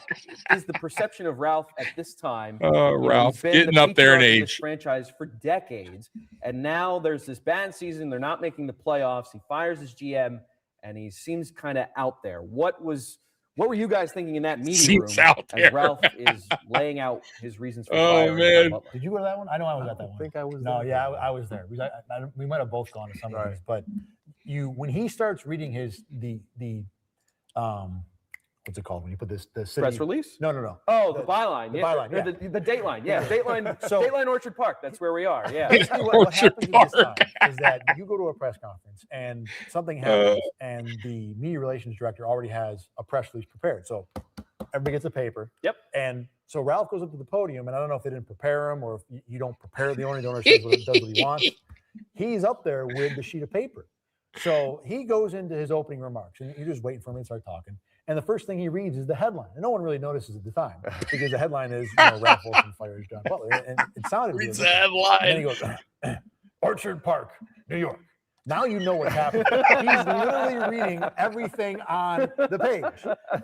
is the perception of Ralph at this time? Ralph, he's been getting the up there in patriarch of age. this franchise for decades, and now there's this bad season. They're not making the playoffs. He fires his GM, and he seems kind of out there. What were you guys thinking in that meeting room as Ralph is laying out his reasons for firing? Man. Did you go to that one? I know I was at that one. I think I was No, there. yeah, I was there. We might have both gone to some of these, but when he starts reading the what's it called when you put the city Press release? No. Oh, the byline. The Yeah. byline, Or yeah. The Dateline. Yeah, Dateline. So- Dateline Orchard Park. That's where we are. Yeah. Basically what happens at this time is that you go to a press conference and something happens and the media relations director already has a press release prepared. So everybody gets a paper. Yep. And so Ralph goes up to the podium, and I don't know if they didn't prepare him or if you don't prepare the owner says does what he wants. He's up there with the sheet of paper. So he goes into his opening remarks, and you're just waiting for him to start talking. And the first thing he reads is the headline. And no one really notices at the time because the headline is, Ralph Wilson fires John Butler. And it sounded Reads really the headline. And then he goes, Orchard Park, New York. Now you know what's happening. He's literally reading everything on the page.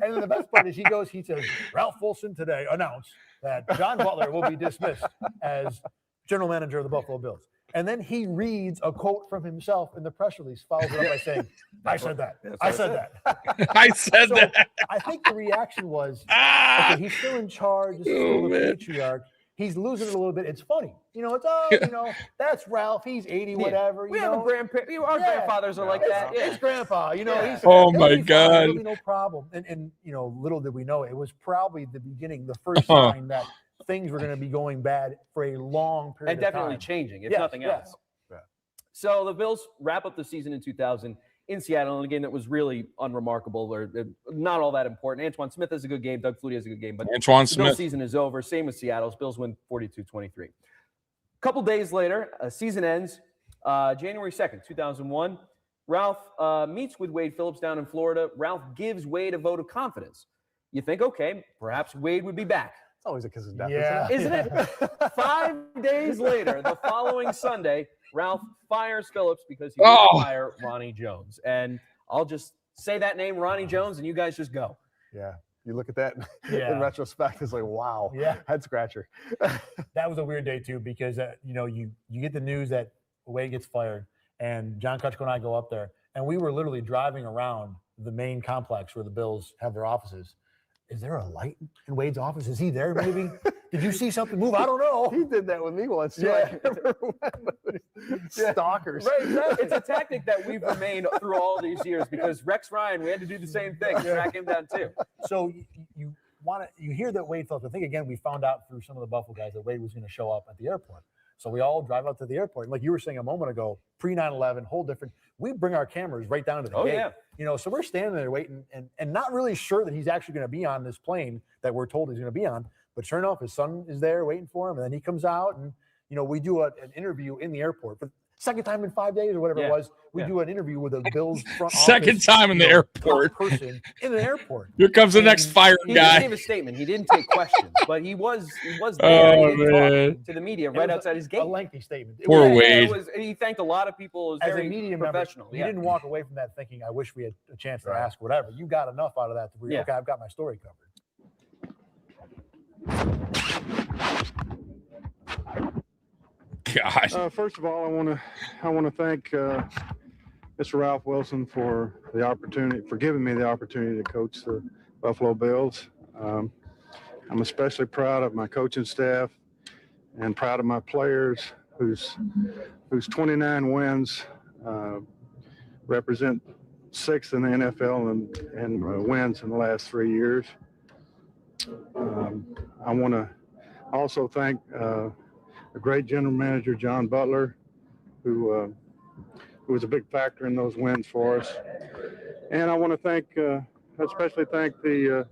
And then the best part is he says, Ralph Wilson today announced that John Butler will be dismissed as general manager of the Buffalo Bills. And then he reads a quote from himself in the press release, follows it up by saying, I said that. I said that. I said So that. I think the reaction was, okay, he's still in charge. This is still the patriarch. He's losing it a little bit. It's funny. That's Ralph. He's 80, whatever. We have a grandparent. Our grandfathers are like that. Yeah. It's grandpa. He's Oh, he'll my be fine. God. There'll be no problem. And little did we know it was probably the beginning, the first sign that things were going to be going bad for a long period And of definitely time. changing, if Yes, nothing yes. else. So the Bills wrap up the season in 2000 in Seattle in a game that was really unremarkable or not all that important. Antoine Smith has a good game. Doug Flutie has a good game. But Antoine the Bills Smith. season is over. Same with Seattle's. Bills win 42-23. A couple days later, season ends January 2nd, 2001. Ralph meets with Wade Phillips down in Florida. Ralph gives Wade a vote of confidence. You think, okay, perhaps Wade would be back. It's always a kiss of death, Isn't it? 5 days later, the following Sunday, Ralph fires Phillips because he didn't fire Ronnie Jones. And I'll just say that name, Ronnie Jones, and you guys just go. Yeah. You look at that Yeah. in retrospect, it's like, wow. Yeah. Head scratcher. That was a weird day too because you get the news that Wade gets fired, and John Kutchko and I go up there, and we were literally driving around the main complex where the Bills have their offices. Is there a light in Wade's office? Is he there? Maybe. Did you see something move? I don't know. He did that with me once. Too. Yeah. Stalkers. Right, exactly. It's a tactic that we've remained through all these years because Rex Ryan, we had to do the same thing, track him down too. So you hear that Wade Phillips. I think again we found out through some of the Buffalo guys that Wade was going to show up at the airport. So we all drive out to the airport. Like you were saying a moment ago, pre 9/11, whole different. We bring our cameras right down to the gate. Yeah. So we're standing there waiting and not really sure that he's actually going to be on this plane that we're told he's going to be on. But sure enough, his son is there waiting for him, and then he comes out, and we do an interview in the airport for the second time in 5 days or whatever it was. We do an interview with a Bills front Second office, time in the airport. person in the airport. Here comes the next fired He guy. didn't give a statement. He didn't take questions, but he was there. Oh, He did man. talk to the media right outside his gate. A lengthy statement. Poor Wade. He thanked a lot of people. It was As very a media professional. member, you didn't walk away from that thinking, I wish we had a chance to ask whatever. You got enough out of that to be, okay, I've got my story covered. Gosh. First of all, I want to thank Mr. Ralph Wilson for giving me the opportunity to coach the Buffalo Bills. I'm especially proud of my coaching staff and proud of my players whose 29 wins represent 6th in the NFL and wins in the last 3 years. I want to also thank a great general manager, John Butler, who was a big factor in those wins for us. And I want to especially thank the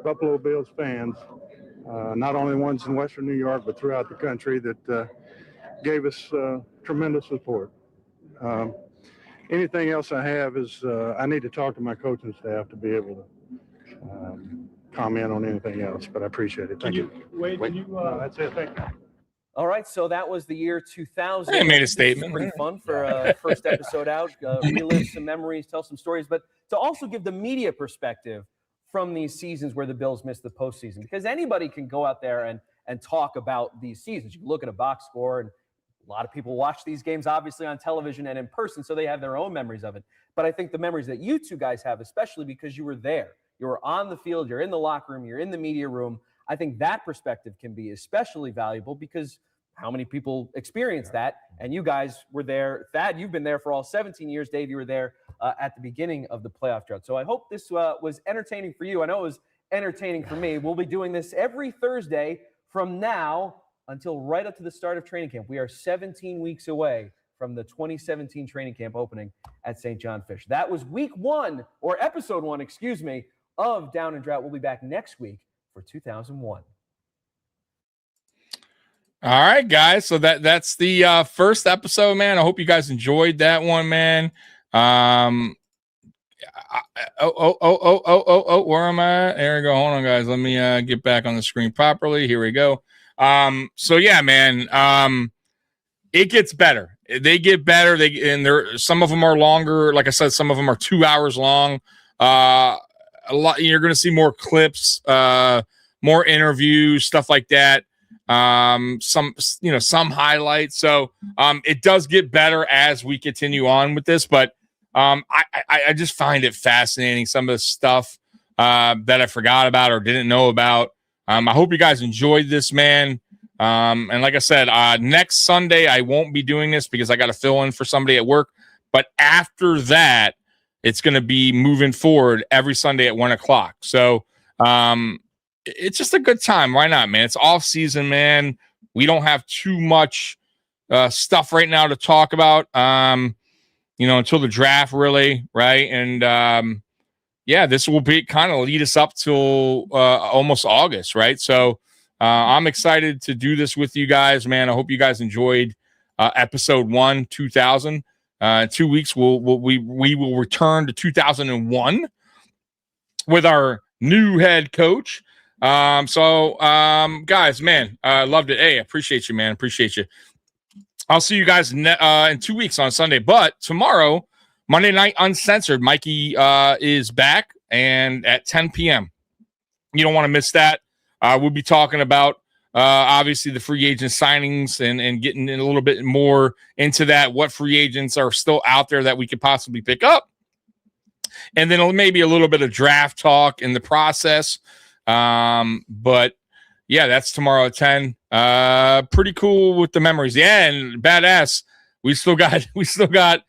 Buffalo Bills fans, not only ones in Western New York, but throughout the country that gave us tremendous support. Anything else I have is I need to talk to my coaching staff to be able to comment on anything else, but I appreciate it. Thank you. Wade, that's it. Thank you. All right, so that was the year 2000. They made a This is statement. pretty fun for a first episode out. Relive some memories, tell some stories, but to also give the media perspective from these seasons where the Bills missed the postseason, because anybody can go out there and talk about these seasons. You can look at a box score, and a lot of people watch these games obviously on television and in person, so they have their own memories of it. But I think the memories that you two guys have, especially because you were there, you were on the field, you're in the locker room, you're in the media room. I think that perspective can be especially valuable because how many people experience that? And you guys were there. Thad, you've been there for all 17 years. Dave, you were there at the beginning of the playoff drought. So I hope this was entertaining for you. I know it was entertaining for me. We'll be doing this every Thursday from now until right up to the start of training camp. We are 17 weeks away from the 2017 training camp opening at St. John Fish. That was episode one, of Down and Drought. We'll be back next week for 2001. All right, guys. So that's the first episode, man. I hope you guys enjoyed that one, man. Where am I? There we go. Hold on, guys. Let me get back on the screen properly. Here we go. So yeah, man. It gets better. They get better. Some of them are longer. Like I said, some of them are 2 hours long. A lot. You're going to see more clips, more interviews, stuff like that. Some highlights. So it does get better as we continue on with this, but I just find it fascinating, some of the stuff that I forgot about or didn't know about. I hope you guys enjoyed this, man. And like I said, next Sunday I won't be doing this because I got to fill in for somebody at work, but after that it's going to be moving forward every Sunday at 1:00. So it's just a good time. Why not, man? It's off season, man. We don't have too much stuff right now to talk about, until the draft, really, right? And this will be kind of lead us up till almost August, right? So I'm excited to do this with you guys, man. I hope you guys enjoyed episode 1, 2000. 2 weeks, we will return to 2001 with our new head coach. Guys, man, I loved it. Hey, appreciate you, man. Appreciate you. I'll see you guys in 2 weeks on Sunday, but tomorrow, Monday Night Uncensored, Mikey is back and at 10 p.m. You don't want to miss that. We'll be talking about obviously the free agent signings and getting in a little bit more into that, what free agents are still out there that we could possibly pick up. And then maybe a little bit of draft talk in the process. But yeah, that's tomorrow at 10. Pretty cool with the memories. Yeah, and badass. We still got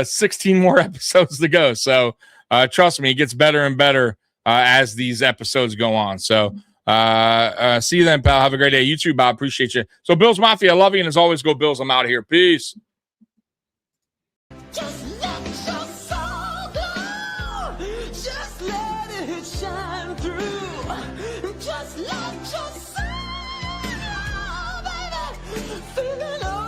16 more episodes to go. So trust me, it gets better and better as these episodes go on. So see you then, pal. Have a great day. You too, Bob. Appreciate you. So Bills Mafia, I love you, and as always, go Bills. I'm out of here. Peace. Just let your soul go. Just let it shine through. Just let your soul feeling